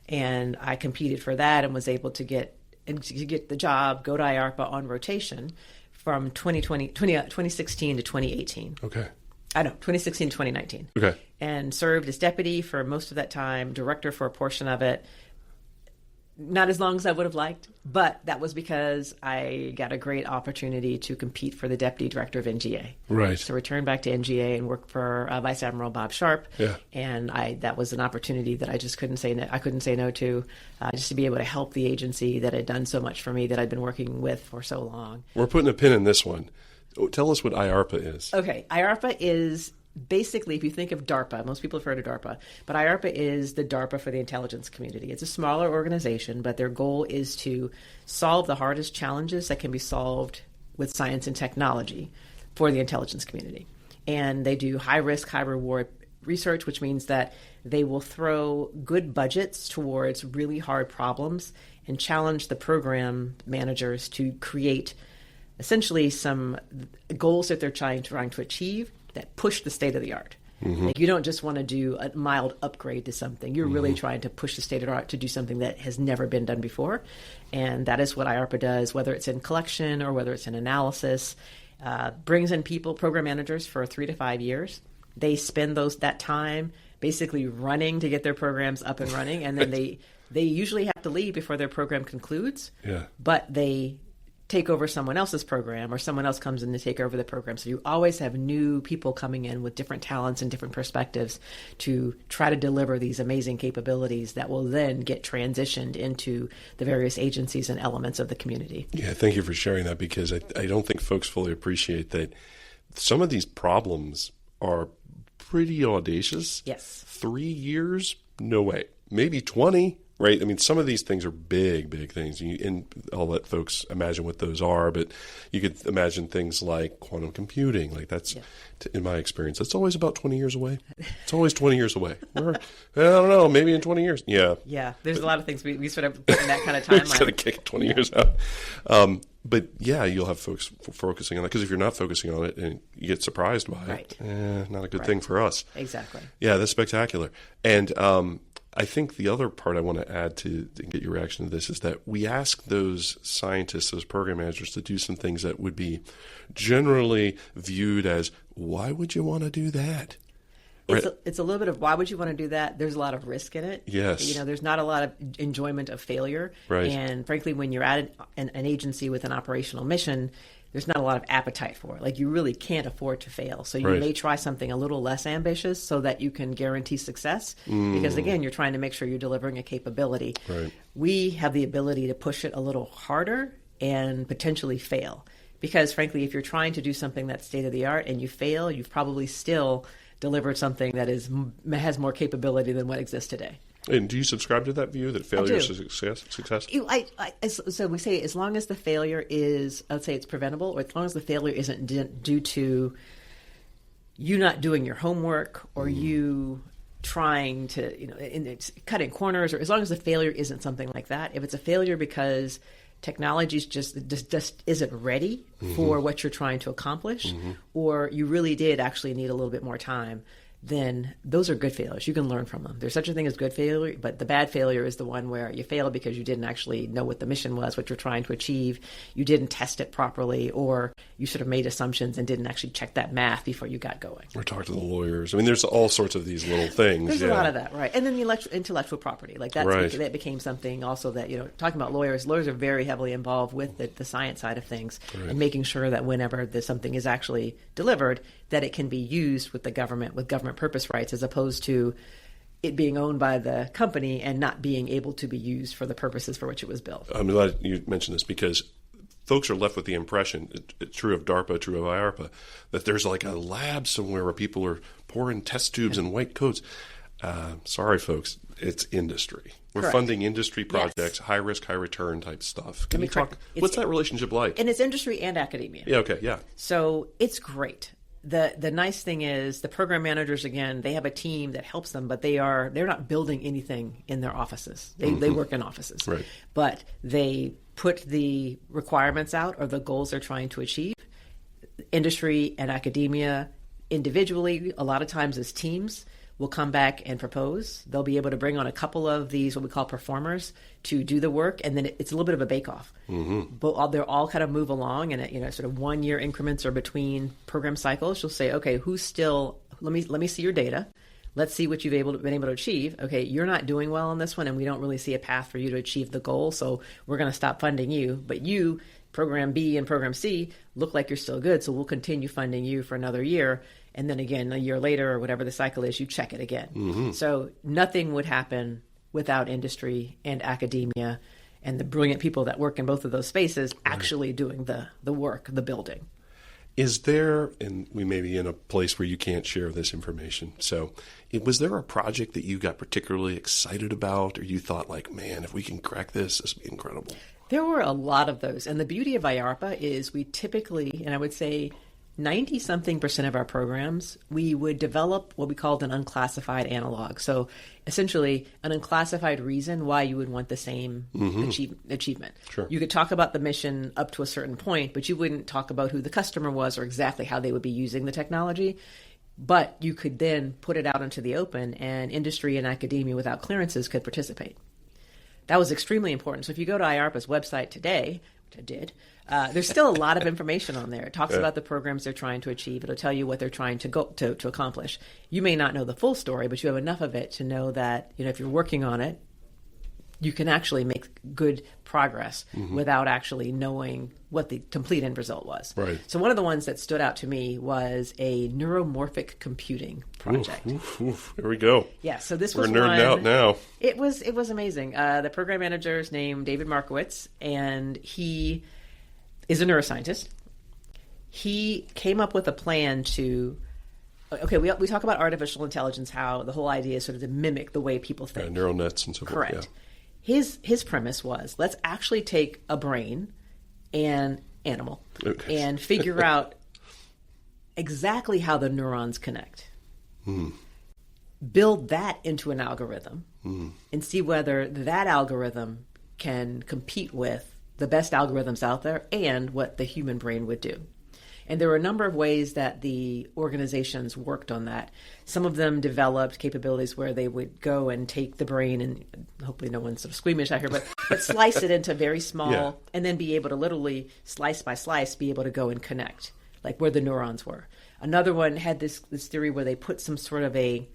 C: And I competed for that and was able to get and to get the job, go to IARPA on rotation from 2016 to 2018.
A: Okay.
C: 2016 to 2019.
A: Okay.
C: And served as deputy for most of that time, director for a portion of it. Not as long as I would have liked, but that was because I got a great opportunity to compete for the deputy director of NGA.
A: Right.
C: So return back to NGA and work for Vice Admiral Bob Sharp.
A: Yeah.
C: And that was an opportunity that I just couldn't say no. I couldn't say no to, just to be able to help the agency that had done so much for me, that I'd been working with for so long.
A: We're putting a pin in this one. Tell us what IARPA is.
C: Okay, IARPA is basically, if you think of DARPA, most people have heard of DARPA, but IARPA is the DARPA for the intelligence community. It's a smaller organization, but their goal is to solve the hardest challenges that can be solved with science and technology for the intelligence community. And they do high risk, high reward research, which means that they will throw good budgets towards really hard problems and challenge the program managers to create essentially some goals that they're trying to achieve that push the state of the art.
A: Mm-hmm.
C: Like, you don't just want to do a mild upgrade to something. You're really trying to push the state of the art to do something that has never been done before. And that is what IARPA does, whether it's in collection or whether it's in analysis. Brings in people, program managers, for 3 to 5 years. They spend that time basically running to get their programs up and running. And then they usually have to leave before their program concludes.
A: Yeah.
C: But they take over someone else's program, or someone else comes in to take over the program. So you always have new people coming in with different talents and different perspectives to try to deliver these amazing capabilities that will then get transitioned into the various agencies and elements of the community.
A: Yeah, thank you for sharing that, because I don't think folks fully appreciate that some of these problems are pretty audacious.
C: Yes.
A: 3 years? No way. Maybe 20. Right. I mean, some of these things are big, big things. And I'll let folks imagine what those are, but you could imagine things like quantum computing. Like that's, in my experience, that's always about 20 years away. It's always 20 years away. I don't know, maybe in 20 years. Yeah.
C: Yeah. There's a lot of things we sort of put in that kind of timeline.
A: Instead of kicking 20 years out. But yeah, you'll have folks focusing on that, because if you're not focusing on it and you get surprised by it, not a good thing for us.
C: Exactly.
A: Yeah, that's spectacular. And I think the other part I want to add to get your reaction to this is that we ask those scientists, those program managers, to do some things that would be generally viewed as, why would you want to do that? Right.
C: It's a little bit of, why would you want to do that? There's a lot of risk in it.
A: Yes.
C: There's not a lot of enjoyment of failure.
A: Right.
C: And frankly, when you're at an agency with an operational mission, there's not a lot of appetite for it. Like, you really can't afford to fail. So you may try something a little less ambitious so that you can guarantee success. Because again, you're trying to make sure you're delivering a capability.
A: Right.
C: We have the ability to push it a little harder and potentially fail. Because frankly, if you're trying to do something that's state of the art and you fail, you've probably still delivered something that has more capability than what exists today.
A: And do you subscribe to that view, that failure is success?
C: So we say, as long as the failure is, I would say it's preventable, or as long as the failure isn't due to you not doing your homework, or you trying to, cutting corners, or as long as the failure isn't something like that. If it's a failure because technology just isn't ready for what you're trying to accomplish, or you really did actually need a little bit more time, then those are good failures. You can learn from them. There's such a thing as good failure, but the bad failure is the one where you fail because you didn't actually know what the mission was, what you're trying to achieve. You didn't test it properly, or you sort of made assumptions and didn't actually check that math before you got going.
A: Or talk to the lawyers. I mean, there's all sorts of these little things.
C: There's a lot of that, right? And then the intellectual property, like that became something also that, talking about lawyers are very heavily involved with the science side of things, and making sure that whenever something is actually delivered, that it can be used with the government, with government purpose rights, as opposed to it being owned by the company and not being able to be used for the purposes for which it was built. I'm
A: glad you mentioned this, because folks are left with the impression, it's true of DARPA, true of IARPA, that there's like a lab somewhere where people are pouring test tubes in white coats. Sorry, folks, it's industry. We're funding industry projects, high risk, high return type stuff. Can you talk? What's that relationship like?
C: And it's industry and academia.
A: Yeah. Okay. Yeah.
C: So it's great. The nice thing is the program managers, again, they have a team that helps them, but they're not building anything in their offices. They work in offices,
A: right?
C: But they put the requirements out, or the goals they're trying to achieve. Industry and academia individually, a lot of times as teams, will come back and propose. They'll be able to bring on a couple of these, what we call performers, to do the work. And then it's a little bit of a bake-off. But they'll all kind of move along and, sort of 1 year increments or between program cycles. You'll say, okay, who's still, let me see your data. Let's see what you've been able to achieve. Okay, you're not doing well on this one, and we don't really see a path for you to achieve the goal, so we're going to stop funding you. But you, Program B and Program C, look like you're still good, so we'll continue funding you for another year. And then again, a year later, or whatever the cycle is, you check it again. So nothing would happen without industry and academia and the brilliant people that work in both of those spaces actually doing the work, the building.
A: Is there, and we may be in a place where you can't share this information, so was there a project that you got particularly excited about, or you thought like, man, if we can crack this would be incredible?
C: There were a lot of those. And the beauty of IARPA is we typically, and I would say 90-something% of our programs, we would develop what we called an unclassified analog. So essentially an unclassified reason why you would want the same achievement.
A: Sure.
C: You could talk about the mission up to a certain point, but you wouldn't talk about who the customer was or exactly how they would be using the technology. But you could then put it out into the open, and industry and academia without clearances could participate. That was extremely important. So if you go to IARPA's website today, which I did, there's still a lot of information on there. It talks about the programs they're trying to achieve. It'll tell you what they're trying to go to accomplish. You may not know the full story, but you have enough of it to know that if you're working on it, you can actually make good progress without actually knowing what the complete end result was.
A: Right.
C: So one of the ones that stood out to me was a neuromorphic computing project.
A: Here we go.
C: Yeah, so this
A: We're
C: was
A: nerding out now.
C: It was amazing. The program manager is named David Markowitz, and he is a neuroscientist. He came up with a plan to. Okay, we talk about artificial intelligence, how the whole idea is sort of to mimic the way people think.
A: Neural nets and so forth.
C: Correct. Yeah. His premise was, let's actually take a brain and animal and figure out exactly how the neurons connect. Build that into an algorithm and see whether that algorithm can compete with the best algorithms out there and what the human brain would do. And there were a number of ways that the organizations worked on that. Some of them developed capabilities where they would go and take the brain, and hopefully no one's sort of squeamish out here, but slice it into very small, and then be able to literally slice by slice be able to go and connect, like where the neurons were. Another one had this theory where they put some sort of it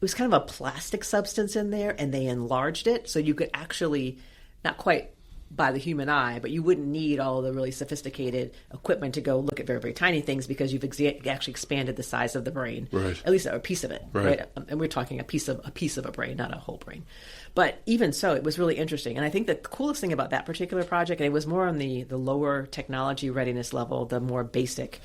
C: was kind of a plastic substance in there, and they enlarged it so you could actually, not quite by the human eye, but you wouldn't need all the really sophisticated equipment to go look at very, very tiny things because you've actually expanded the size of the brain,
A: right.
C: At least a piece of it, right? And we're talking a piece of a brain, not a whole brain. But even so, it was really interesting. And I think the coolest thing about that particular project, and it was more on the lower technology readiness level, the more basic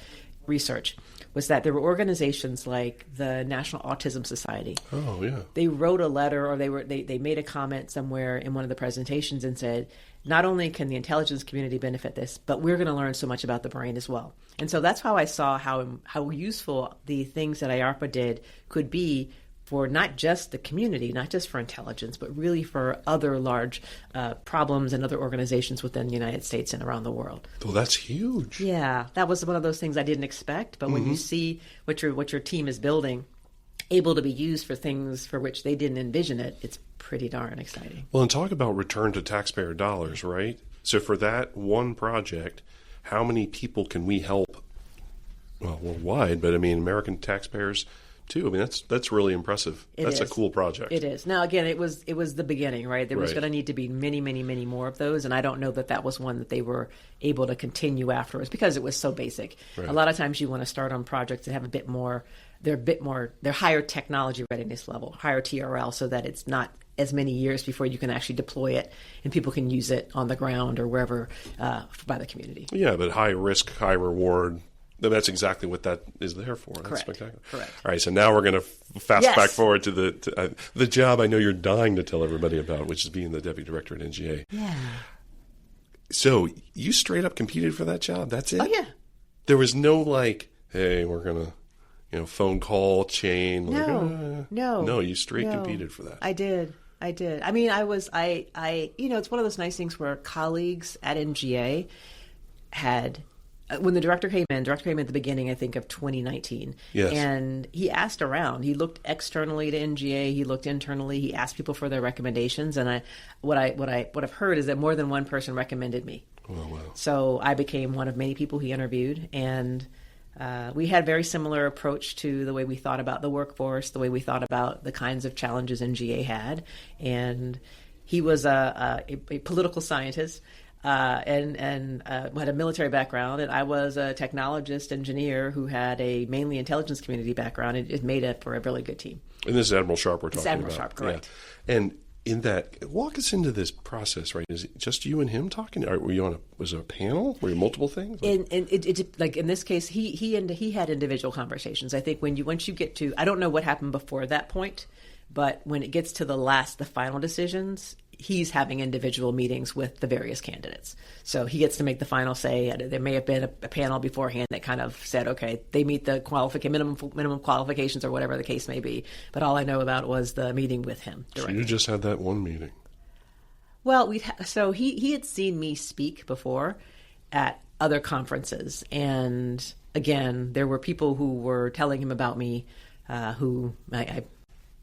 C: research, was that there were organizations like the National Autism Society.
A: Oh, yeah.
C: They wrote a letter, or they made a comment somewhere in one of the presentations and said, not only can the intelligence community benefit this, but we're going to learn so much about the brain as well. And so that's how I saw how useful the things that IARPA did could be for not just the community, not just for intelligence, but really for other large problems and other organizations within the United States and around the world.
A: Well, that's huge.
C: Yeah, that was one of those things I didn't expect. But when you see what your team is building, able to be used for things for which they didn't envision it, it's pretty darn exciting.
A: Well, and talk about return to taxpayer dollars, right? So for that one project, how many people can we help? Well, worldwide, but I mean, American taxpayers too. I mean, that's really impressive. That's a cool project.
C: It is. Now, again, it was the beginning, right? There was going to need to be many, many, many more of those, and I don't know that was one that they were able to continue afterwards because it was so basic. Right. A lot of times you want to start on projects that have they're higher technology readiness level, higher TRL, so that it's not as many years before you can actually deploy it and people can use it on the ground or wherever by the community.
A: Yeah, but high risk, high reward. That's exactly what that is there for. That's
C: Correct.
A: spectacular.
C: Correct.
A: All right, so now we're going to fast back forward to the job I know you're dying to tell everybody about, which is being the deputy director at NGA.
C: Yeah.
A: So you straight up competed for that job? That's it?
C: Oh, yeah.
A: There was no hey, we're going to, phone call chain. No, you straight competed for that.
C: I did. I mean, it's one of those nice things where colleagues at NGA had when the director came in at the beginning, I think, of 2019.
A: Yes.
C: And he asked around. He looked externally to NGA. He looked internally. He asked people for their recommendations. And what I've heard is that more than one person recommended me.
A: Oh, wow.
C: So I became one of many people he interviewed. And we had a very similar approach to the way we thought about the workforce, the way we thought about the kinds of challenges NGA had. And he was a political scientist. And had a military background, and I was a technologist engineer who had a mainly intelligence community background. It made it for a really good team.
A: And this is Admiral Sharp we're talking about.
C: Admiral Sharp, correct.
A: Yeah. And in that, walk us into this process, right? Is it just you and him talking? Or were you was it a panel? Were you multiple things?
C: And it like in this case, he had individual conversations. I think once you get to, I don't know what happened before that point, but when it gets to the final decisions, he's having individual meetings with the various candidates. So he gets to make the final say. There may have been a panel beforehand that kind of said, okay, they meet the minimum qualifications or whatever the case may be. But all I know about was the meeting with him directly.
A: So you just had that one meeting.
C: Well, so he had seen me speak before at other conferences. And again, there were people who were telling him about me who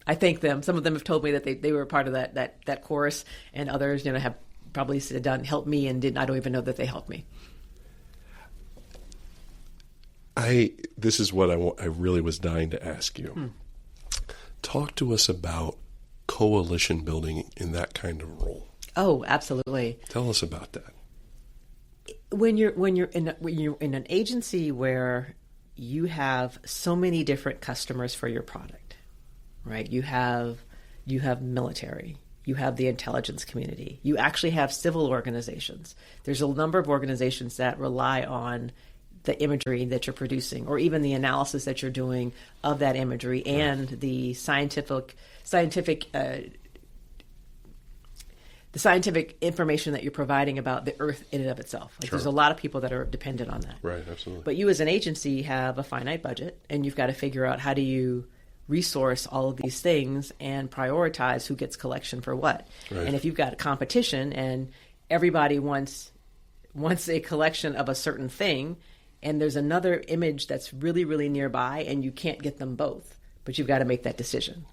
C: I thank them. Some of them have told me that they were part of that course, and others, have probably helped me and didn't. I don't even know that they helped me.
A: This is what I really was dying to ask you. Talk to us about coalition building in that kind of role.
C: Oh, absolutely.
A: Tell us about that.
C: When you're in an agency where you have so many different customers for your product. Right, you have military, you have the intelligence community, you actually have civil organizations. There's a number of organizations that rely on the imagery that you're producing, or even the analysis that you're doing of that imagery, and the scientific information that you're providing about the Earth in and of itself. Like, there's a lot of people that are dependent on that.
A: Right, absolutely.
C: But you as an agency have a finite budget, and you've got to figure out how do you resource all of these things and prioritize who gets collection for what. Right. And if you've got a competition and everybody wants a collection of a certain thing, and there's another image that's really, really nearby, and you can't get them both, but you've got to make that decision.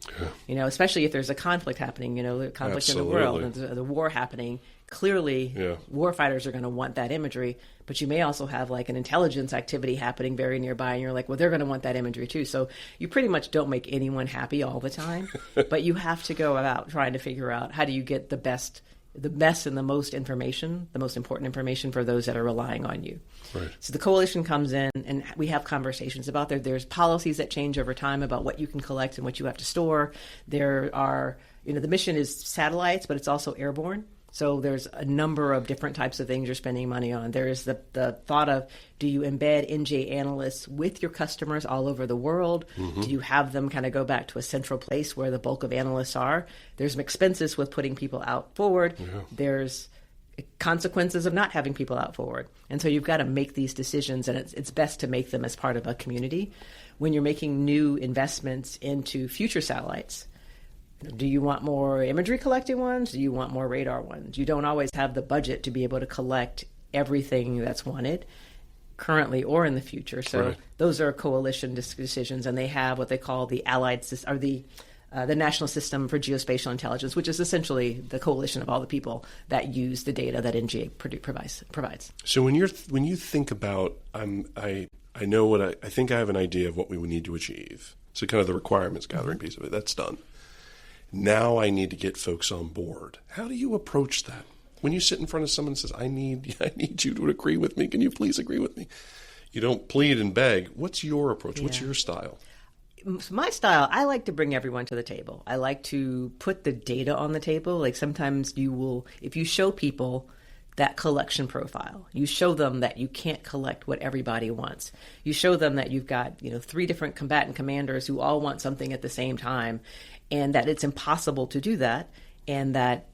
C: Yeah. Especially if there's a conflict happening, the conflict in the world, and the war happening. Clearly, warfighters are going to want that imagery, but you may also have like an intelligence activity happening very nearby, and you're like, well, they're going to want that imagery too. So you pretty much don't make anyone happy all the time, but you have to go about trying to figure out how do you get the best and the most information, the most important information for those that are relying on you. Right. So the coalition comes in, and we have conversations about there's policies that change over time about what you can collect and what you have to store. There are, the mission is satellites, but it's also airborne. So there's a number of different types of things you're spending money on. There is the thought of, do you embed NJ analysts with your customers all over the world? Mm-hmm. Do you have them kind of go back to a central place where the bulk of analysts are? There's some expenses with putting people out forward. Yeah. There's consequences of not having people out forward. And so you've got to make these decisions, and it's best to make them as part of a community. When you're making new investments into future satellites, do you want more imagery collecting ones? Do you want more radar ones? You don't always have the budget to be able to collect everything that's wanted currently or in the future. So those are coalition decisions, and they have what they call the Allied System, or the National System for Geospatial Intelligence, which is essentially the coalition of all the people that use the data that NGA provides.
A: So when you think about, I know what I think I have an idea of what we would need to achieve. So kind of the requirements gathering piece of it, that's done. Now I need to get folks on board. How do you approach that? When you sit in front of someone and says, I need you to agree with me. Can you please agree with me? You don't plead and beg. What's your approach? Yeah. What's your style?
C: My style, I like to bring everyone to the table. I like to put the data on the table. Like, sometimes if you show people that collection profile, you show them that you can't collect what everybody wants. You show them that you've got, 3 different combatant commanders who all want something at the same time, and that it's impossible to do that, and that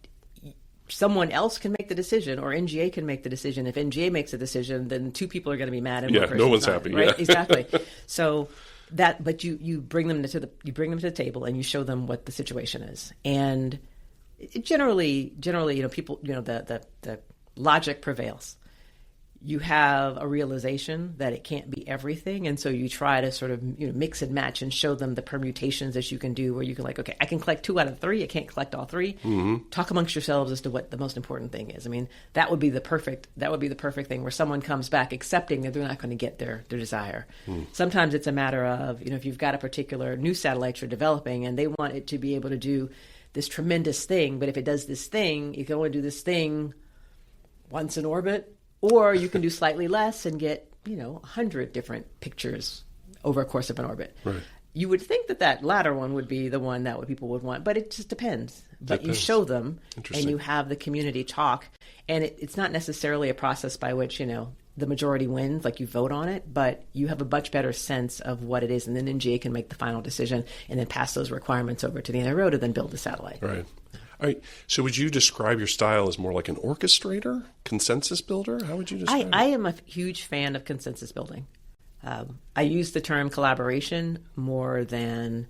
C: someone else can make the decision, or NGA can make the decision. If NGA makes a decision, then 2 people are going to be mad, and one person's
A: no one's
C: not,
A: happy.
C: Right?
A: Yeah.
C: Exactly. So but you bring them to the table, and you show them what the situation is. And generally, people, the logic prevails. you have a realization that it can't be everything. And so you try to sort of mix and match and show them the permutations that you can do where you can like, okay, I can collect 2 out of 3. I can't collect all 3. Mm-hmm. Talk amongst yourselves as to what the most important thing is. I mean, that would be the perfect thing where someone comes back accepting that they're not going to get their desire. Sometimes it's a matter of, if you've got a particular new satellite you're developing and they want it to be able to do this tremendous thing, but if it does this thing, you can only do this thing once in orbit. Or you can do slightly less and get, 100 different pictures over a course of an orbit.
A: Right.
C: You would think that latter one would be the one that people would want, but it just depends. But you show them and you have the community talk. And it's not necessarily a process by which, the majority wins, like you vote on it, but you have a much better sense of what it is. And then NGA can make the final decision and then pass those requirements over to the NRO to then build the satellite.
A: Right. All right. So would you describe your style as more like an orchestrator, consensus builder? How would you describe it?
C: I am a huge fan of consensus building. I use the term collaboration more than,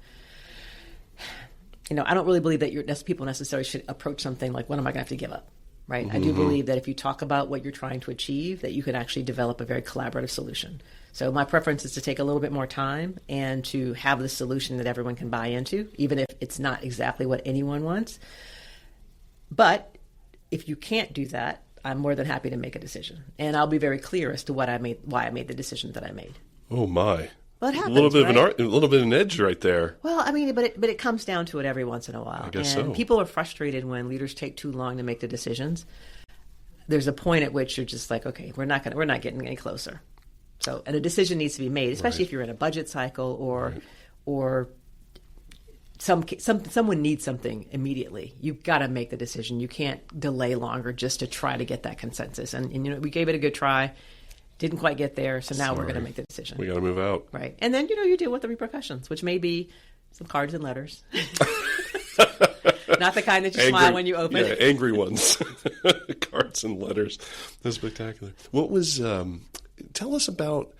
C: I don't really believe that people necessarily should approach something like, what am I going to have to give up? Right. Mm-hmm. I do believe that if you talk about what you're trying to achieve, that you can actually develop a very collaborative solution. So my preference is to take a little bit more time and to have the solution that everyone can buy into, even if it's not exactly what anyone wants. But if you can't do that, I'm more than happy to make a decision. And I'll be very clear as to why I made the decision that I made.
A: Oh, my.
C: Well, it happens,
A: a little bit
C: right?
A: of a little bit of an edge right there.
C: Well, I mean, but it comes down to it every once in a while.
A: I guess
C: and
A: so.
C: People are frustrated when leaders take too long to make the decisions. There's a point at which you're just like, okay, we're not getting any closer. So, and a decision needs to be made, especially if you're in a budget cycle or someone needs something immediately. You've got to make the decision. You can't delay longer just to try to get that consensus. And we gave it a good try. Didn't quite get there, so now we're going to make the decision.
A: We got to move out.
C: Right. And then, you deal with the repercussions, which may be some cards and letters. Not the kind that you smile when you open.
A: Yeah, angry ones. Cards and letters. That's spectacular. What was, tell us about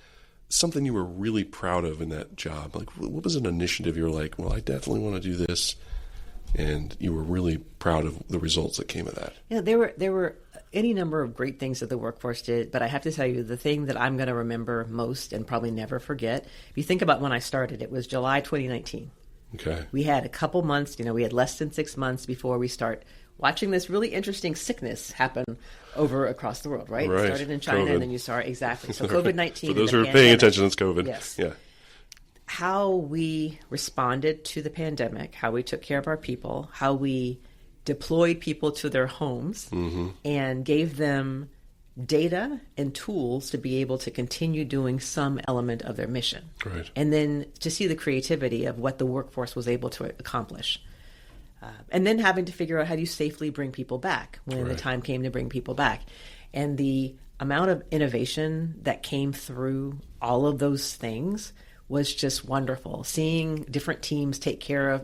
A: something you were really proud of in that job. Like, what was an initiative you were like, well, I definitely want to do this, and you were really proud of the results that came of that?
C: Yeah, there were any number of great things that the workforce did, but I have to tell you, the thing that I'm going to remember most and probably never forget, if you think about when I started, it was July 2019.
A: Okay.
C: We had a couple months, we had less than 6 months before we start watching this really interesting sickness happen over across the world, right?
A: Right.
C: It started in China,
A: COVID.
C: And then you saw exactly. So COVID-19.
A: For those who are paying attention, it's COVID.
C: Yes.
A: Yeah.
C: How we responded to the pandemic, how we took care of our people, how we deployed people to their homes and gave them data and tools to be able to continue doing some element of their mission.
A: Right.
C: And then to see the creativity of what the workforce was able to accomplish. And then having to figure out how do you safely bring people back when the time came to bring people back. And the amount of innovation that came through all of those things was just wonderful. Seeing different teams take care of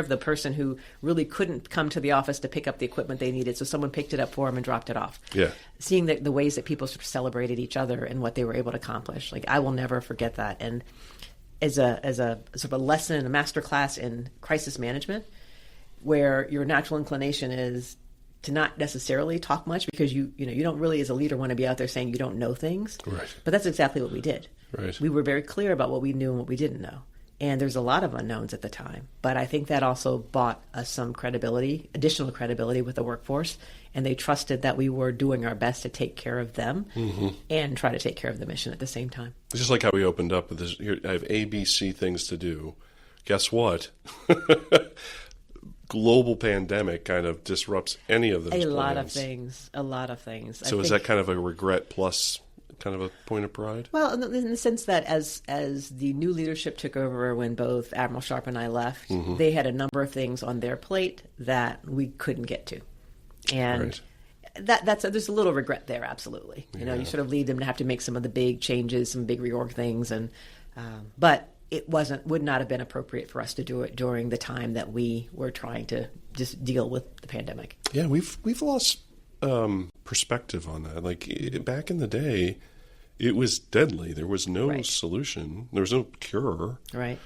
C: the person who really couldn't come to the office to pick up the equipment they needed, so someone picked it up for them and dropped it off.
A: Yeah.
C: Seeing the ways that people sort of celebrated each other and what they were able to accomplish. Like, I will never forget that. And as a sort of a lesson, a master class in crisis management, where your natural inclination is to not necessarily talk much because you don't really as a leader want to be out there saying you don't know things.
A: Right.
C: But that's exactly what we did.
A: Right.
C: We were very clear about what we knew and what we didn't know. And there's a lot of unknowns at the time. But I think that also bought us some credibility, additional credibility with the workforce. And they trusted that we were doing our best to take care of them and try to take care of the mission at the same time.
A: It's just like how we opened up with this. Here, I have A, B, C things to do. Guess what? Global pandemic kind of disrupts any of those plans.
C: A lot of things.
A: So is that kind of a regret plus kind of a point of pride?
C: Well, in the sense that as the new leadership took over when both Admiral Sharp and I left, they had a number of things on their plate that we couldn't get to. And there's a little regret there, absolutely. You sort of lead them to have to make some of the big changes, some big reorg things, and but it would not have been appropriate for us to do it during the time that we were trying to just deal with the pandemic.
A: Yeah, we've lost perspective on that. Like back in the day, it was deadly. There was no solution. There was no cure.
C: Right.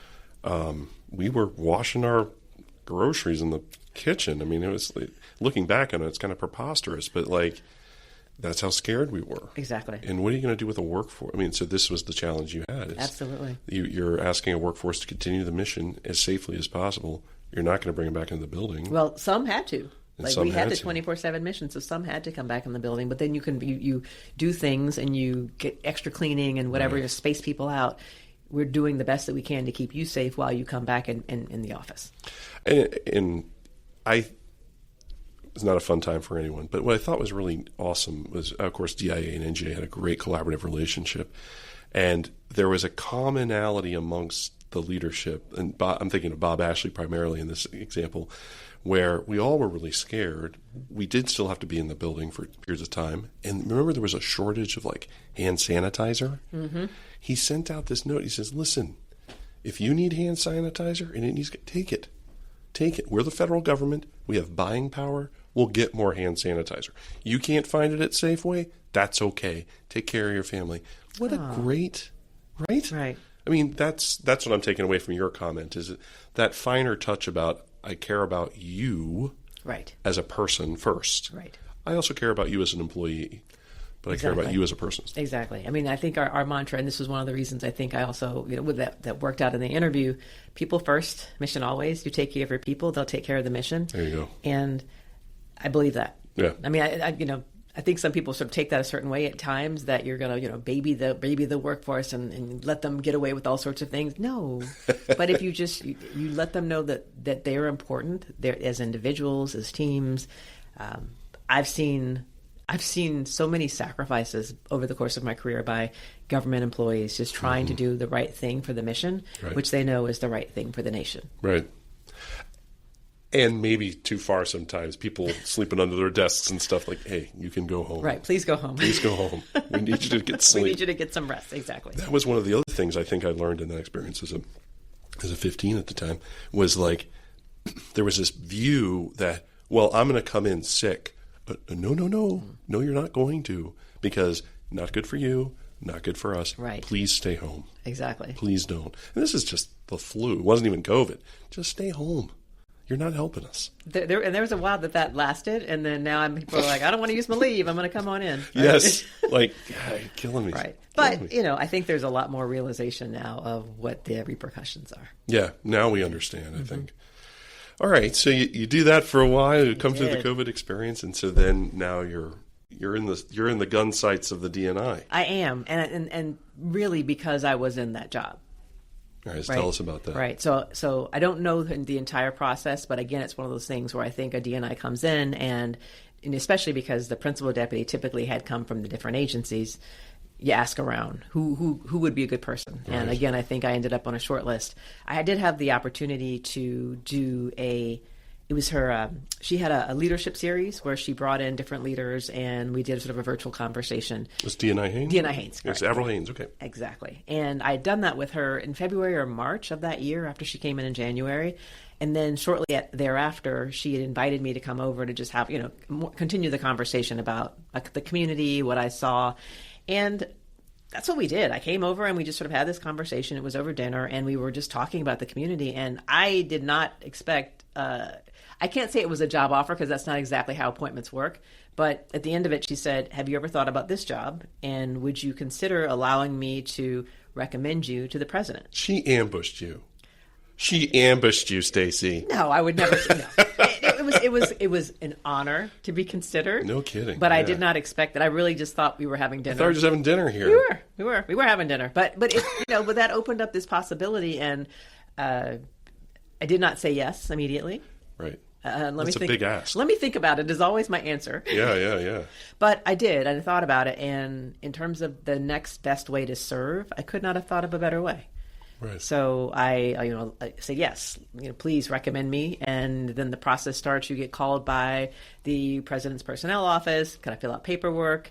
A: We were washing our groceries in the kitchen. I mean, it was looking back on it, it's kind of preposterous, but like That's how scared we were.
C: Exactly.
A: And what are you going to do with a workforce? I mean, so this was the challenge you had.
C: Absolutely.
A: You're asking a workforce to continue the mission as safely as possible. You're not going to bring them back into the building.
C: Well, some had to.
A: And
C: We had the 24/7 mission, so some had to come back in the building. But then you do things and you get extra cleaning and whatever, to space people out. We're doing the best that we can to keep you safe while you come back in the office.
A: And it's not a fun time for anyone. But what I thought was really awesome was, of course, DIA and NGA had a great collaborative relationship. And there was a commonality amongst the leadership. And I'm thinking of Bob Ashley primarily in this example, where we all were really scared. We did still have to be in the building for periods of time. And remember, there was a shortage of hand sanitizer. Mm-hmm. He sent out this note. He says, listen, if you need hand sanitizer and it needs, take it. Take it. We're the federal government. We have buying power. We'll get more hand sanitizer. You can't find it at Safeway? That's okay. Take care of your family. What a great, right?
C: Right.
A: I mean, that's what I'm taking away from your comment, is that finer touch about I care about you as a person first.
C: Right.
A: I also care about you as an employee, but I care about you as a person.
C: Exactly. I mean, I think our mantra, and this was one of the reasons I think I also, with that worked out in the interview, people first, mission always. You take care of your people, they'll take care of the mission.
A: There you go.
C: And I believe that.
A: Yeah.
C: I mean, I think some people sort of take that a certain way at times, that you're going to, baby the workforce and let them get away with all sorts of things. No. But if you just, you let them know that they're important, they're, as individuals, as teams. I've seen so many sacrifices over the course of my career by government employees just trying to do the right thing for the mission, which they know is the right thing for the nation.
A: Right. And maybe too far sometimes. People sleeping under their desks and stuff like, hey, you can go home.
C: Right. Please go home.
A: Please go home. We need you to get sleep.
C: We need you to get some rest. Exactly.
A: That was one of the other things I think I learned in that experience as a 15 at the time, was there was this view that, well, I'm going to come in sick. No, you're not going to, because not good for you, not good for us.
C: Right.
A: Please stay home.
C: Exactly.
A: Please don't. And this is just the flu. It wasn't even COVID. Just stay home. You're not helping us.
C: There was a while that lasted, and then now people are like, I don't want to use my leave. I'm going to come on in. Right?
A: Yes. God, you're killing me.
C: Right. But, I think there's a lot more realization now of what the repercussions are.
A: Yeah. Now we understand, I think. All right. So you do that for a while. You come through the COVID experience, and so then now you're in the gun sights of the DNI.
C: I am, and really because I was in that job.
A: All right, tell us about that.
C: Right. So I don't know the entire process, but again, it's one of those things where I think a DNI comes in, and especially because the principal deputy typically had come from the different agencies, you ask around who would be a good person. Right. And again, I think I ended up on a short list. I did have the opportunity to do it was her, she had a leadership series where she brought in different leaders, and we did sort of a virtual conversation.
A: It was DNI Haynes?
C: DNI Haynes.
A: It's Avril Haynes, okay.
C: Exactly. And I had done that with her in February or March of that year, after she came in January. And then shortly thereafter, she had invited me to come over to just have, continue the conversation about the community, what I saw. And that's what we did. I came over and we just sort of had this conversation. It was over dinner, and we were just talking about the community. And I did not expect, I can't say it was a job offer, because that's not exactly how appointments work. But at the end of it, she said, have you ever thought about this job? And would you consider allowing me to recommend you to the president?
A: She ambushed you. She ambushed you, Stacey.
C: No, I would never. No. It was an honor to be considered.
A: No kidding.
C: But I did not expect that. I really just thought we were having dinner.
A: I thought we were just having dinner here.
C: We were having dinner. But it, but that opened up this possibility, and I did not say yes immediately.
A: Right.
C: That's
A: a big ask.
C: Let me think about it is always my answer.
A: Yeah.
C: But I did. I thought about it, and in terms of the next best way to serve, I could not have thought of a better way.
A: Right.
C: So I said yes. Please recommend me, and then the process starts. You get called by the president's personnel office. Can I fill out paperwork?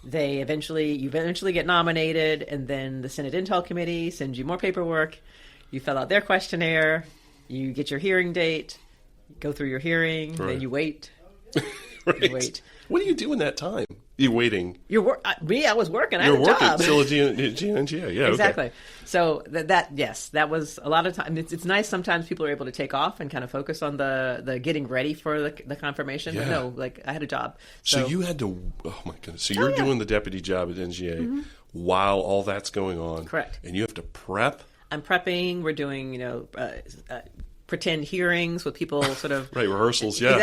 C: You eventually get nominated, and then the Senate Intel Committee sends you more paperwork. You fill out their questionnaire. You get your hearing date. You go through your hearing. Right. Then you wait.
A: Right.
C: You wait.
A: What do you do in that time? You waiting?
C: I was working. I
A: You're
C: had a
A: working
C: job.
A: still at GNGA. Yeah,
C: Exactly.
A: Okay.
C: So that was a lot of time. It's nice sometimes people are able to take off and kind of focus on the getting ready for the confirmation.
A: Yeah.
C: But no, like I had a job.
A: So you had to. Oh my goodness! So you're doing the deputy job at NGA while all that's going on.
C: Correct.
A: And you have to prep.
C: I'm prepping. We're doing pretend hearings with people, sort of
A: Right, rehearsals. Yeah.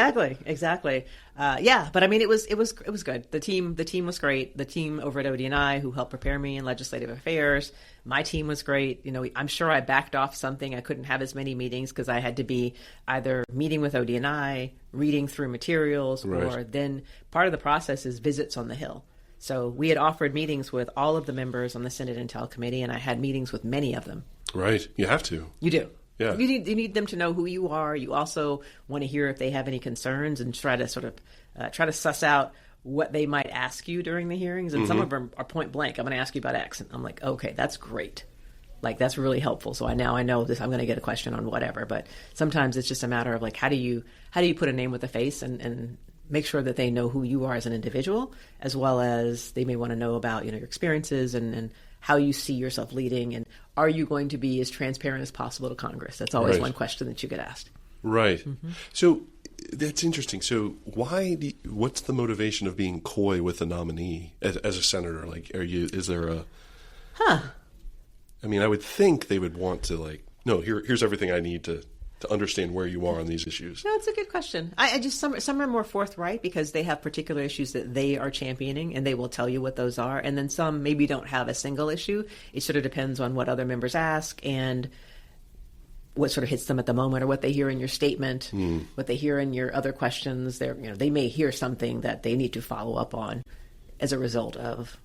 C: Exactly. But I mean, it was good. The team was great. The team over at ODNI who helped prepare me in legislative affairs. My team was great. I'm sure I backed off something. I couldn't have as many meetings because I had to be either meeting with ODNI, reading through materials,
A: Right.
C: or then part of the process is visits on the Hill. So we had offered meetings with all of the members on the Senate Intel Committee, and I had meetings with many of them.
A: Right. You have to.
C: You do.
A: Yeah.
C: You need them to know who you are. You also want to hear if they have any concerns and try to sort of try to suss out what they might ask you during the hearings. And some of them are point blank. I'm going to ask you about X. And I'm like, okay, that's great. Like, that's really helpful. So I know this, I'm going to get a question on whatever. But sometimes it's just a matter of like, how do you put a name with a face and make sure that they know who you are as an individual, as well as they may want to know about, your experiences and how you see yourself leading, and are you going to be as transparent as possible to Congress? That's always
A: Right.
C: one question that you get asked.
A: Right. So that's interesting. So what's the motivation of being coy with a nominee as a senator? Like, is there a... I mean, I would think they would want to no, here's everything I need to understand where you are on these issues.
C: No, it's a good question. I just some are more forthright because they have particular issues that they are championing, and they will tell you what those are. And then some maybe don't have a single issue. It sort of depends on what other members ask and what sort of hits them at the moment, or what they hear in your statement, what they hear in your other questions. They may hear something that they need to follow up on as a result of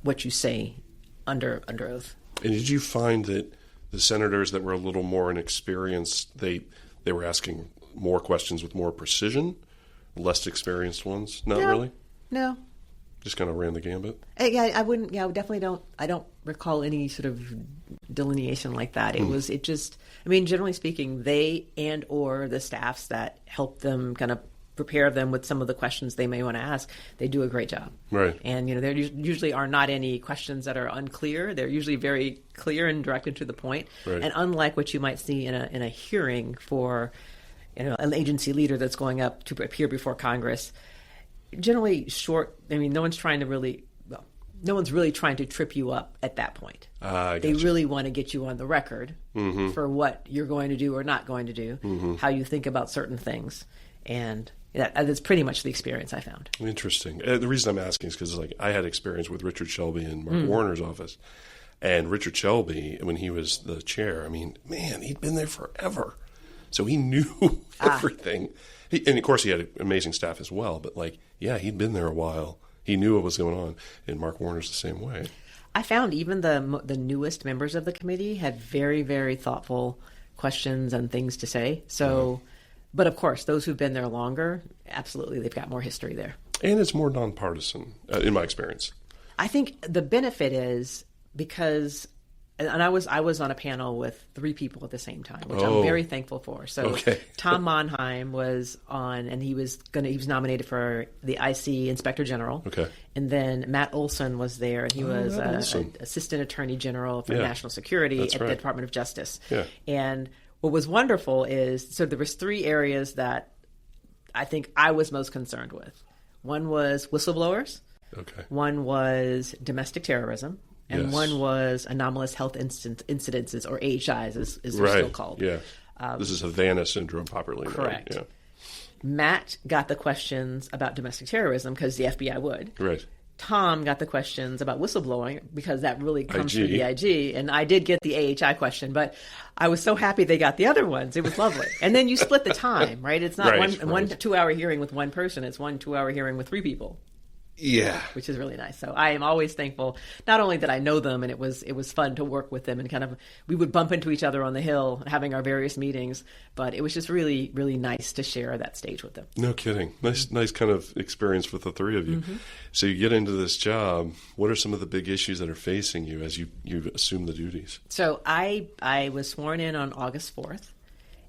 C: what you say under oath.
A: And did you find that the senators that were a little more inexperienced, they were asking more questions with more precision? Less experienced ones? Not really?
C: No.
A: Just kind of ran the gambit?
C: I wouldn't. Yeah, I definitely don't. I don't recall any sort of delineation like that. Generally speaking, they and or the staffs that help them kind of prepare them with some of the questions they may want to ask, they do a great job.
A: Right.
C: And, there usually are not any questions that are unclear. They're usually very clear and directed to the point.
A: Right.
C: And unlike what you might see in a hearing for, an agency leader that's going up to appear before Congress, generally short. No one's really trying to trip you up at that point. They really want to get you on the record for what you're going to do or not going to do, how you think about certain things. And that's pretty much the experience I found.
A: Interesting. The reason I'm asking is because I had experience with Richard Shelby in Mark Warner's office. And Richard Shelby, when he was the chair, he'd been there forever. So he knew everything. And of course he had an amazing staff as well. But he'd been there a while. He knew what was going on. And Mark Warner's the same way.
C: I found even the newest members of the committee had very, very thoughtful questions and things to say. So... But of course, those who've been there longer, absolutely, they've got more history there.
A: And it's more nonpartisan, in my experience.
C: I think the benefit is because, and I was on a panel with 3 people at the same time, which I'm very thankful for. So Tom Monheim was on, and he was nominated for the IC Inspector General. Okay. And then Matt Olson was there, and he was an Assistant Attorney General for National Security at the Department of Justice. Yeah. And what was wonderful is, so there was 3 areas that I think I was most concerned with. One was whistleblowers. Okay. One was domestic terrorism. And one was anomalous health incidences, or AHIs, as they're still called.
A: Yeah. This is Havana syndrome, popularly known.
C: Correct.
A: Yeah.
C: Matt got the questions about domestic terrorism because the FBI would. Right. Tom got the questions about whistleblowing because that really comes through the IG. And I did get the AHI question, but I was so happy they got the other ones. It was lovely. And then you split the time, right? It's not one 2-hour hearing with one person. It's 1 2-hour hearing with 3 people. Yeah. Which is really nice. So I am always thankful, not only that I know them and it was fun to work with them, and kind of we would bump into each other on the Hill having our various meetings, but it was just really, really nice to share that stage with them.
A: No kidding. Nice kind of experience with the 3 of you. Mm-hmm. So you get into this job. What are some of the big issues that are facing you as you assume the duties?
C: So I was sworn in on August 4th,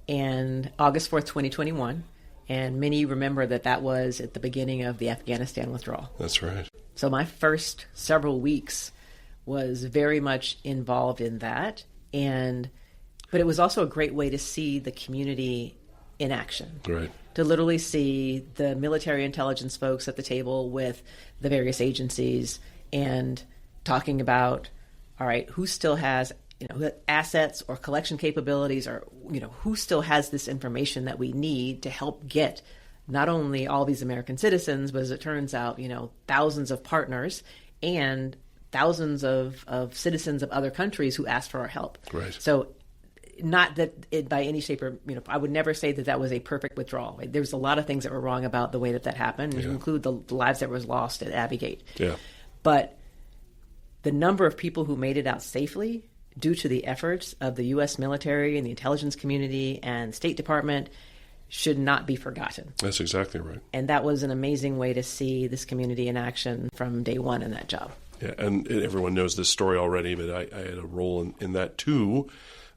C: and August 4th, 2021. And many remember that was at the beginning of the Afghanistan withdrawal.
A: That's right.
C: So my first several weeks was very much involved in that. But it was also a great way to see the community in action.
A: Right.
C: To literally see the military intelligence folks at the table with the various agencies and talking about, all right, who still has assets or collection capabilities, or who still has this information that we need to help get not only all these American citizens, but as it turns out, thousands of partners and thousands of citizens of other countries who asked for our help.
A: Right.
C: So not that it by any shape or, I would never say that was a perfect withdrawal. Right? There was a lot of things that were wrong about the way that happened, to include the lives that was lost at Abbey Gate.
A: Yeah.
C: But the number of people who made it out safely due to the efforts of the U.S. military and the intelligence community and State Department should not be forgotten.
A: That's exactly right.
C: And that was an amazing way to see this community in action from day one in that job.
A: Yeah, and everyone knows this story already, but I had a role in that too,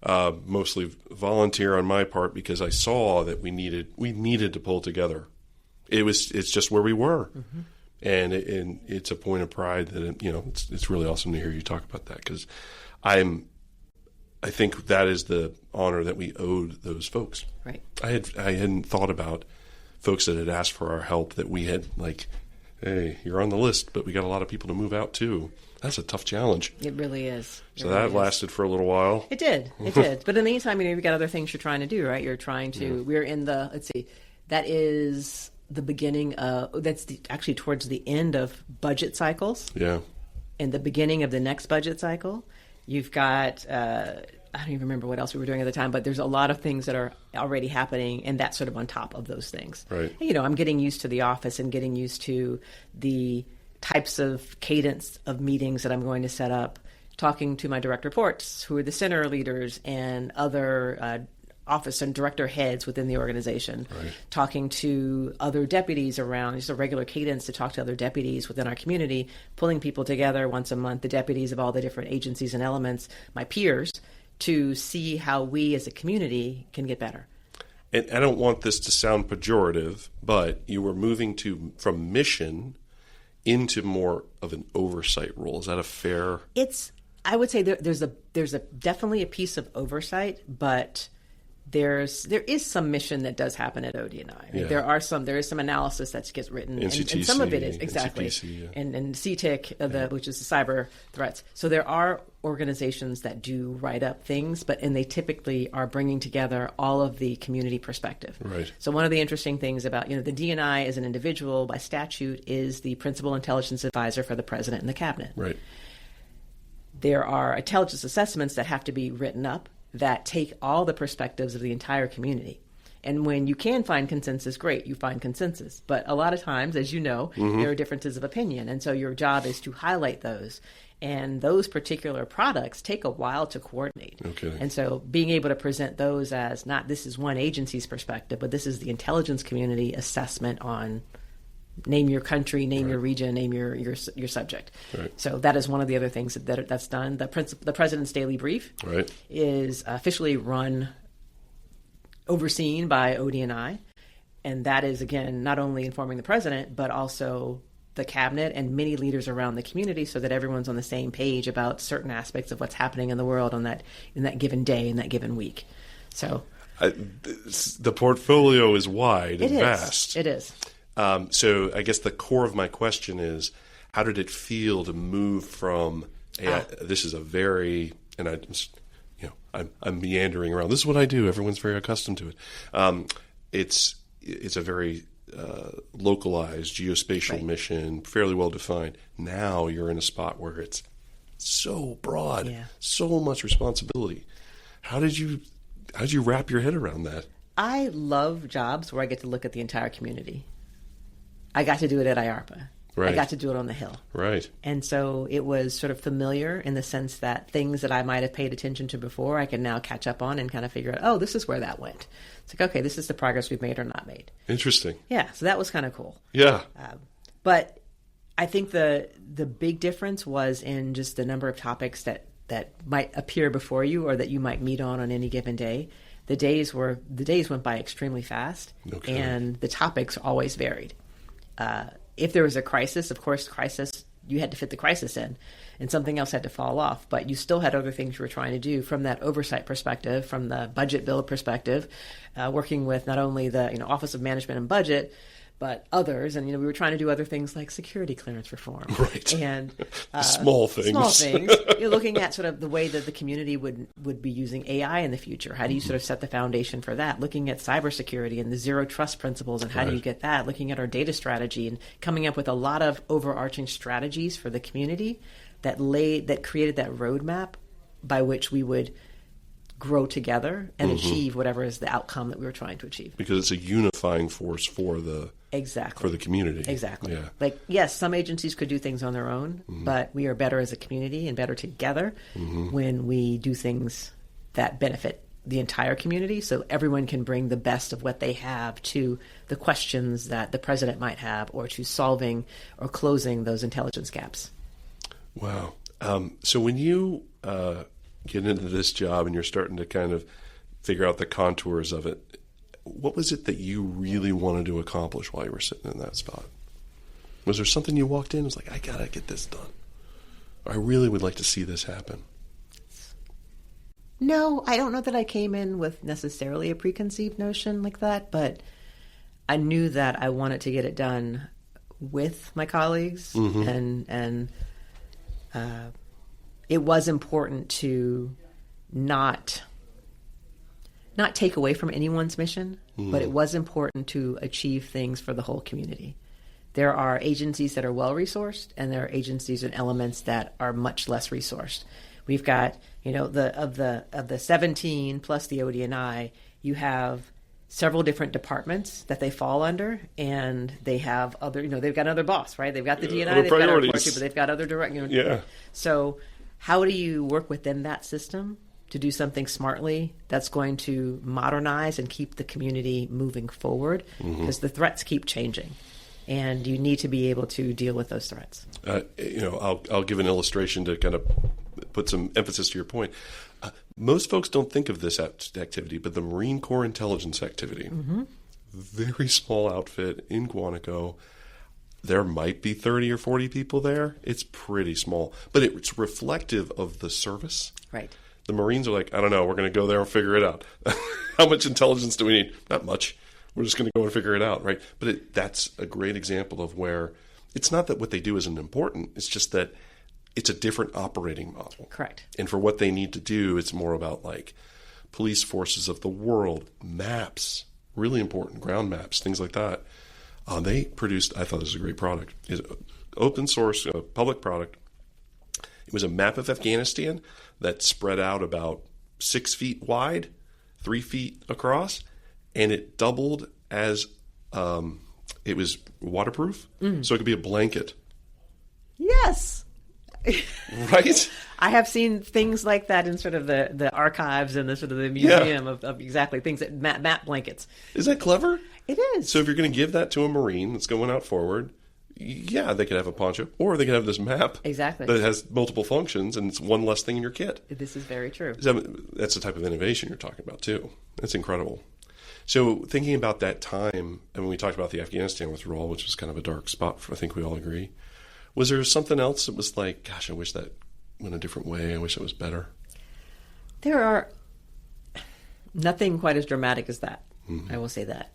A: mostly volunteer on my part, because I saw that we needed to pull together. It's just where we were, and it's a point of pride that it's really awesome to hear you talk about that, because I think that is the honor that we owed those folks.
C: Right.
A: I hadn't thought about folks that had asked for our help, that we had hey, you're on the list, but we got a lot of people to move out too. That's a tough challenge.
C: It really is.
A: So that lasted for a little while.
C: It did. But in the meantime, you've got other things you're trying to do, right? You're trying to, we're in that is the beginning of, actually towards the end of budget cycles.
A: Yeah.
C: In the beginning of the next budget cycle, you've got, I don't even remember what else we were doing at the time, but there's a lot of things that are already happening, and that's sort of on top of those things.
A: Right.
C: I'm getting used to the office and getting used to the types of cadence of meetings that I'm going to set up, talking to my direct reports, who are the center leaders and other office and director heads within the organization,
A: right.
C: Talking to other deputies around, just a regular cadence to talk to other deputies within our community, pulling people together once a month, the deputies of all the different agencies and elements, my peers, to see how we as a community can get better.
A: And I don't want this to sound pejorative, but you were moving from mission into more of an oversight role. Is that a fair?
C: I would say there's definitely a piece of oversight, but there is some mission that does happen at ODNI.
A: Yeah.
C: There is some analysis that gets written,
A: NCTC,
C: and some of it is exactly,
A: NCTC, yeah.
C: and CTIC, which is the cyber threats. So there are organizations that do write up things, and they typically are bringing together all of the community perspective.
A: Right.
C: So one of the interesting things about the DNI as an individual by statute is the principal intelligence advisor for the president and the cabinet.
A: Right.
C: There are intelligence assessments that have to be written up that take all the perspectives of the entire community. And when you can find consensus, great, you find consensus. But a lot of times, as you know, there are differences of opinion. And so your job is to highlight those. And those particular products take a while to coordinate.
A: Okay.
C: And so being able to present those as not this is one agency's perspective, but this is the intelligence community assessment on name your country, name your region, name your subject.
A: Right.
C: So that is one of the other things that's done. The President's Daily Brief is officially overseen by ODNI, and that is, again, not only informing the president, but also the cabinet and many leaders around the community, so that everyone's on the same page about certain aspects of what's happening in the world in that given day, in that given week. So
A: the portfolio is wide and vast.
C: It is.
A: So I guess the core of my question is, how did it feel to move from this is a very, and I'm meandering around. This is what I do. Everyone's very accustomed to it. It's a very localized geospatial mission, fairly well defined. Now you're in a spot where it's so broad, so much responsibility. How did you wrap your head around that?
C: I love jobs where I get to look at the entire community. I got to do it at IARPA.
A: Right.
C: I got to do it on the Hill.
A: Right.
C: And so it was sort of familiar in the sense that things that I might have paid attention to before, I can now catch up on and kind of figure out, oh, this is where that went. It's like, okay, this is the progress we've made or not made.
A: Interesting.
C: Yeah, so that was kind of cool.
A: Yeah.
C: But I think the big difference was in just the number of topics that might appear before you or that you might meet on any given day. The days went by extremely fast, and the topics always varied. If there was a crisis, of course, crisis you had to fit the crisis in, and something else had to fall off. But you still had other things you were trying to do from that oversight perspective, from the budget bill perspective, working with not only the Office of Management and Budget, but others. And, we were trying to do other things like security clearance reform.
A: Right.
C: And
A: small things.
C: Small things. You're looking at sort of the way that the community would be using AI in the future. How do you sort of set the foundation for that? Looking at cybersecurity and the zero trust principles and how do you get that? Looking at our data strategy and coming up with a lot of overarching strategies for the community that created that roadmap by which we would grow together and achieve whatever is the outcome that we were trying to achieve.
A: Because it's a unifying force for the community.
C: Exactly.
A: Yeah.
C: Like, yes, some agencies could do things on their own, but we are better as a community and better together when we do things that benefit the entire community, so everyone can bring the best of what they have to the questions that the president might have, or to solving or closing those intelligence gaps.
A: Wow. So when you get into this job and you're starting to kind of figure out the contours of it, what was it that you really wanted to accomplish while you were sitting in that spot? Was there something you walked in and was like, I gotta get this done? I really would like to see this happen.
C: No, I don't know that I came in with necessarily a preconceived notion like that, but I knew that I wanted to get it done with my colleagues, and it was important to not take away from anyone's mission, but it was important to achieve things for the whole community. There are agencies that are well-resourced, and there are agencies and elements that are much less resourced. We've got, of the 17 plus the ODNI, you have several different departments that they fall under, and they have other, they've got another boss, right? They've got the DNI, they've got our but they've got other direct, So how do you work within that system to do something smartly that's going to modernize and keep the community moving forward? Because the threats keep changing, and you need to be able to deal with those threats.
A: I'll give an illustration to kind of put some emphasis to your point. Most folks don't think of this activity, but the Marine Corps intelligence activity, very small outfit in Quantico. There might be 30 or 40 people there. It's pretty small, but it's reflective of the service.
C: Right.
A: The Marines are like, I don't know, we're going to go there and figure it out. How much intelligence do we need? Not much. We're just going to go and figure it out, right? But that's a great example of where it's not that what they do isn't important. It's just that it's a different operating model.
C: Correct.
A: And for what they need to do, it's more about like police forces of the world, maps, really important, ground maps, things like that. They produced, I thought this was a great product. It's open source, public product. It was a map of Afghanistan that spread out about 6 feet wide, 3 feet across, and it doubled as it was waterproof, so it could be a blanket.
C: Yes.
A: Right?
C: I have seen things like that in sort of the archives and the sort of the museum of exactly things that map blankets.
A: Is that clever?
C: It is.
A: So if you're going to give that to a Marine that's going out forward, yeah, they could have a poncho, or they could have this map.
C: Exactly.
A: That has multiple functions, and it's one less thing in your kit.
C: This is very true.
A: So that's the type of innovation you're talking about, too. That's incredible. So thinking about that time, and when we talked about the Afghanistan withdrawal, which was kind of a dark spot, I think we all agree, was there something else that was like, gosh, I wish that went a different way. I wish it was better? There
C: are nothing quite as dramatic as that. I will say that.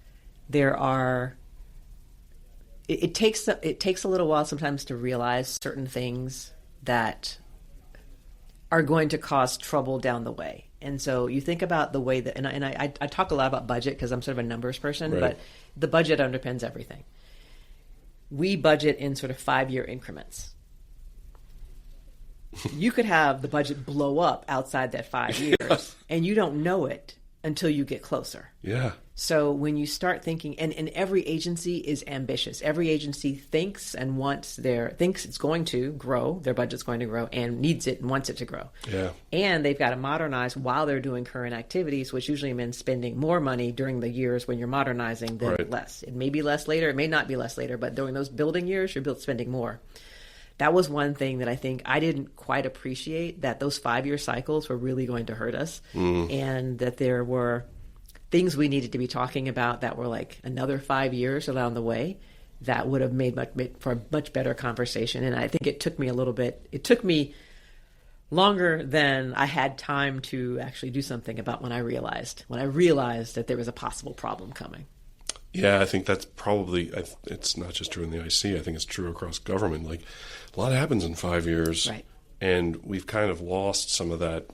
C: There are... It takes a little while sometimes to realize certain things that are going to cause trouble down the way. And so you think about the way that, and I talk a lot about budget because I'm sort of a numbers person,
A: right.
C: But the budget underpins everything. We budget in sort of 5-year increments. You could have the budget blow up outside that 5 years, and you don't know it until you get closer.
A: Yeah.
C: So when you start thinking, and every agency is ambitious. Every agency thinks it's going to grow, their budget's going to grow, and needs it and wants it to grow.
A: Yeah.
C: And they've got to modernize while they're doing current activities, which usually means spending more money during the years when you're modernizing than
A: right.
C: less. It may be less later, it may not be less later, but during those building years, you're spending more. That was one thing that I think I didn't quite appreciate, that those 5-year cycles were really going to hurt us, and that there were things we needed to be talking about that were like another 5 years along the way that would have made for a much better conversation. And I think it took me longer than I had time to actually do something about when I realized that there was a possible problem coming.
A: Yeah, I think that's probably, it's not just true in the IC. I think it's true across government. Like, a lot happens in 5 years.
C: Right.
A: And we've kind of lost some of that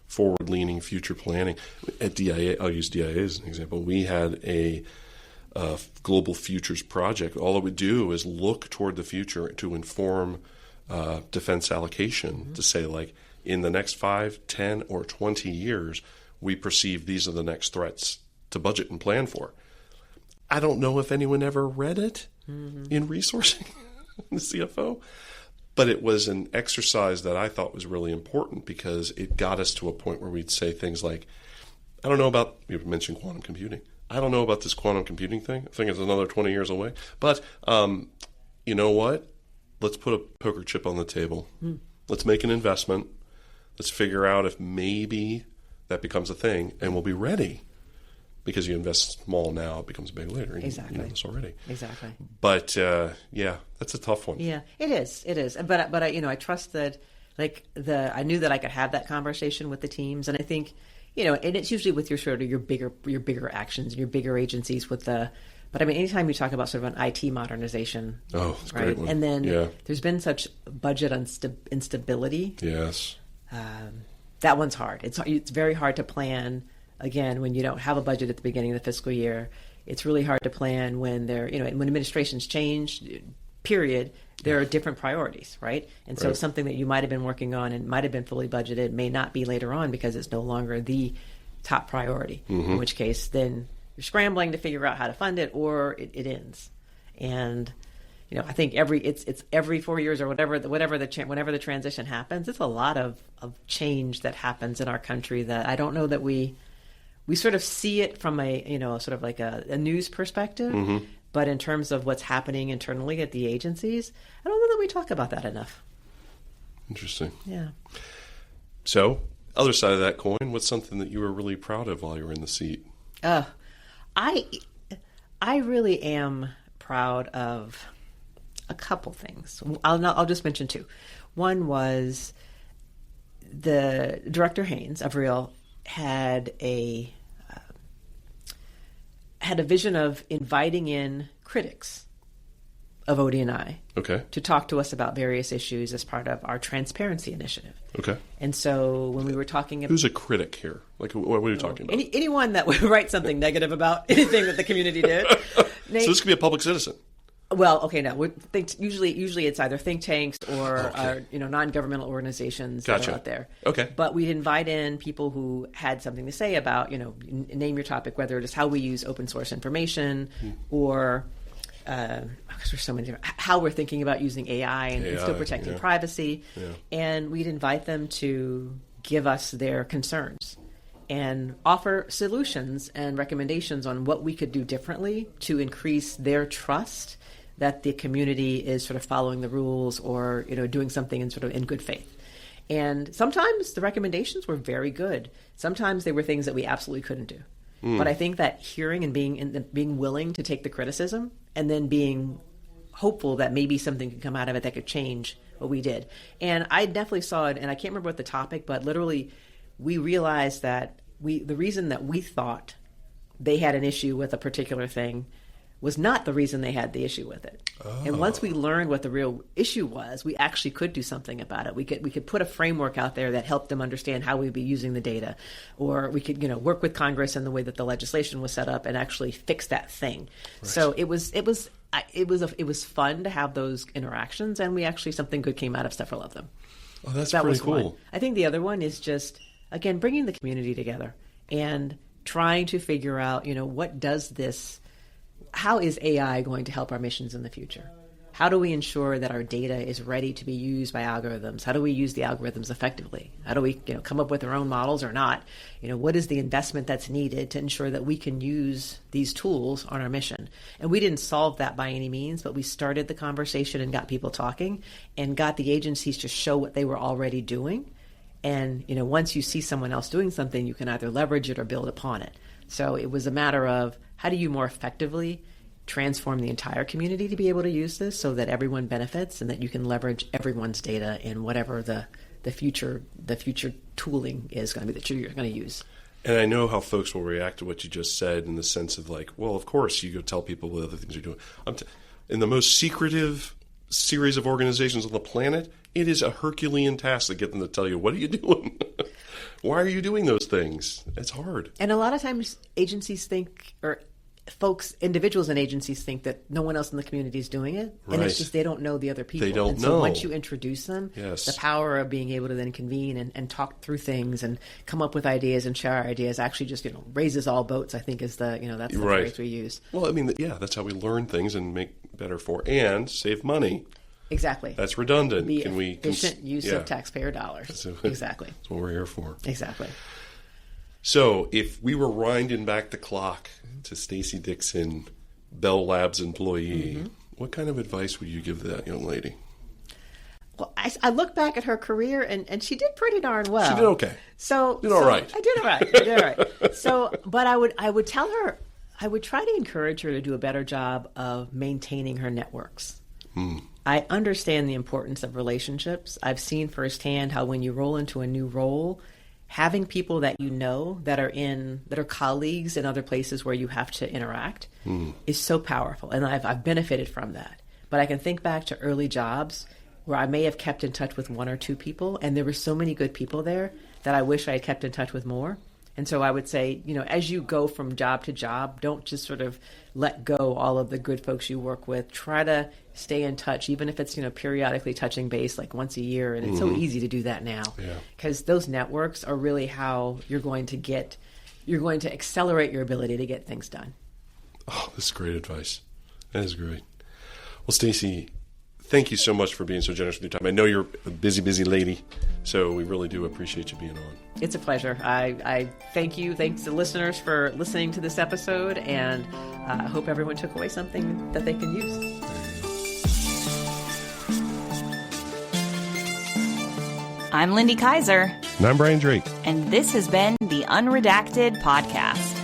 A: forward-leaning future planning. At DIA, I'll use DIA as an example. We had a global futures project. All it would do is look toward the future to inform defense allocation, to say, like, in the next 5, 10, or 20 years, we perceive these are the next threats to budget and plan for. I don't know if anyone ever read it in resourcing, the CFO, but it was an exercise that I thought was really important because it got us to a point where we'd say things like, I don't know about, you mentioned quantum computing. I don't know about this quantum computing thing. I think it's another 20 years away. But you know what? Let's put a poker chip on the table. Let's make an investment. Let's figure out if maybe that becomes a thing, and we'll be ready. Because you invest small now, it becomes big later.
C: Exactly.
A: You know this already.
C: Exactly.
A: But yeah, that's a tough one.
C: Yeah, it is. It is. But I trust that, I knew that I could have that conversation with the teams, and I think, and it's usually with your sort of your bigger actions and your bigger agencies but I mean, anytime you talk about sort of an IT modernization,
A: it's a
C: right?
A: great one.
C: And then there's been such budget instability.
A: Yes.
C: That one's hard. It's very hard to plan. Again, when you don't have a budget at the beginning of the fiscal year, it's really hard to plan when when administrations change, period, there are different priorities, right? And so something that you might have been working on and might have been fully budgeted may not be later on because it's no longer the top priority, in which case then you're scrambling to figure out how to fund it or it ends. And I think it's every 4 years or whenever the transition happens, it's a lot of change that happens in our country that I don't know that we sort of see it from a sort of like a news perspective, but in terms of what's happening internally at the agencies, I don't know that we talk about that enough.
A: Interesting.
C: Yeah.
A: So, other side of that coin, what's something that you were really proud of while you were in the seat?
C: I really am proud of a couple things. I'll just mention two. One was the Director Haynes of Real had a vision of inviting in critics of ODNI to talk to us about various issues as part of our transparency initiative. Okay. And so when we were talking about...
A: Who's a critic here? Like, what are you talking about?
C: Anyone that would write something negative about anything that the community did.
A: So this could be a public citizen?
C: Well, okay, no. Usually it's either think tanks or non-governmental organizations that are out there.
A: Okay.
C: But we'd invite in people who had something to say about, name your topic, whether it is how we use open source information or because there's so many different, how we're thinking about using AI and still protecting privacy. Yeah. And we'd invite them to give us their concerns and offer solutions and recommendations on what we could do differently to increase their trust that the community is sort of following the rules or, doing something in good faith. And sometimes the recommendations were very good. Sometimes they were things that we absolutely couldn't do. But I think that hearing and being willing to take the criticism and then being hopeful that maybe something could come out of it that could change what we did. And I definitely saw it, and I can't remember what the topic, but literally we realized that the reason that we thought they had an issue with a particular thing was not the reason they had the issue with it. Oh. And once we learned what the real issue was, we actually could do something about it. We could put a framework out there that helped them understand how we'd be using the data, or we could work with Congress in the way that the legislation was set up and actually fix that thing. Right. So it was fun to have those interactions, and we actually something good came out of several of them.
A: Oh, that's pretty cool.
C: One. I think the other one is just again bringing the community together and trying to figure out how is AI going to help our missions in the future? How do we ensure that our data is ready to be used by algorithms? How do we use the algorithms effectively? How do we come up with our own models or not? What is the investment that's needed to ensure that we can use these tools on our mission? And we didn't solve that by any means, but we started the conversation and got people talking and got the agencies to show what they were already doing. And, once you see someone else doing something, you can either leverage it or build upon it. So it was a matter of how do you more effectively transform the entire community to be able to use this so that everyone benefits and that you can leverage everyone's data in whatever the future tooling is going to be that you're going to use.
A: And I know how folks will react to what you just said in the sense of like, well, of course, you go tell people what other things you're doing. In the most secretive series of organizations on the planet, it is a Herculean task to get them to tell you, what are you doing? Why are you doing those things? It's hard.
C: And a lot of times agencies think, or individuals and agencies think that no one else in the community is doing it. And it's just they don't know the other people.
A: They don't
C: and
A: know.
C: So once you introduce them,
A: Yes.
C: the power of being able to then convene and talk through things and come up with ideas and share ideas actually just, raises all boats, I think is that's the
A: Right.
C: phrase we use.
A: Well, I mean, that's how we learn things and make better and save money.
C: Exactly.
A: That's redundant.
C: Be efficient use of taxpayer dollars. Exactly.
A: That's what we're here for.
C: Exactly.
A: So if we were winding back the clock to Stacey Dixon, Bell Labs employee, what kind of advice would you give that young lady?
C: Well, I look back at her career and she did pretty darn well.
A: She did okay.
C: So
A: did all right.
C: I did all right. So, but I would tell her, I would try to encourage her to do a better job of maintaining her networks. I understand the importance of relationships. I've seen firsthand how when you roll into a new role, having people that you know that are colleagues in other places where you have to interact is so powerful. And I've benefited from that. But I can think back to early jobs where I may have kept in touch with one or two people, and there were so many good people there that I wish I had kept in touch with more. And so I would say, as you go from job to job, don't just sort of let go all of the good folks you work with. Try to stay in touch, even if it's, periodically touching base like once a year. And it's so easy to do that now because those networks are really how you're going to accelerate your ability to get things done.
A: Oh, this is great advice. That is great. Well, Stacey, thank you so much for being so generous with your time. I know you're a busy, busy lady, so we really do appreciate you being on.
C: It's a pleasure. I thank you. Thanks to listeners for listening to this episode, and I hope everyone took away something that they can use.
B: I'm Lindy Kaiser.
A: And I'm Brian Drake.
B: And this has been the Unredacted Podcast.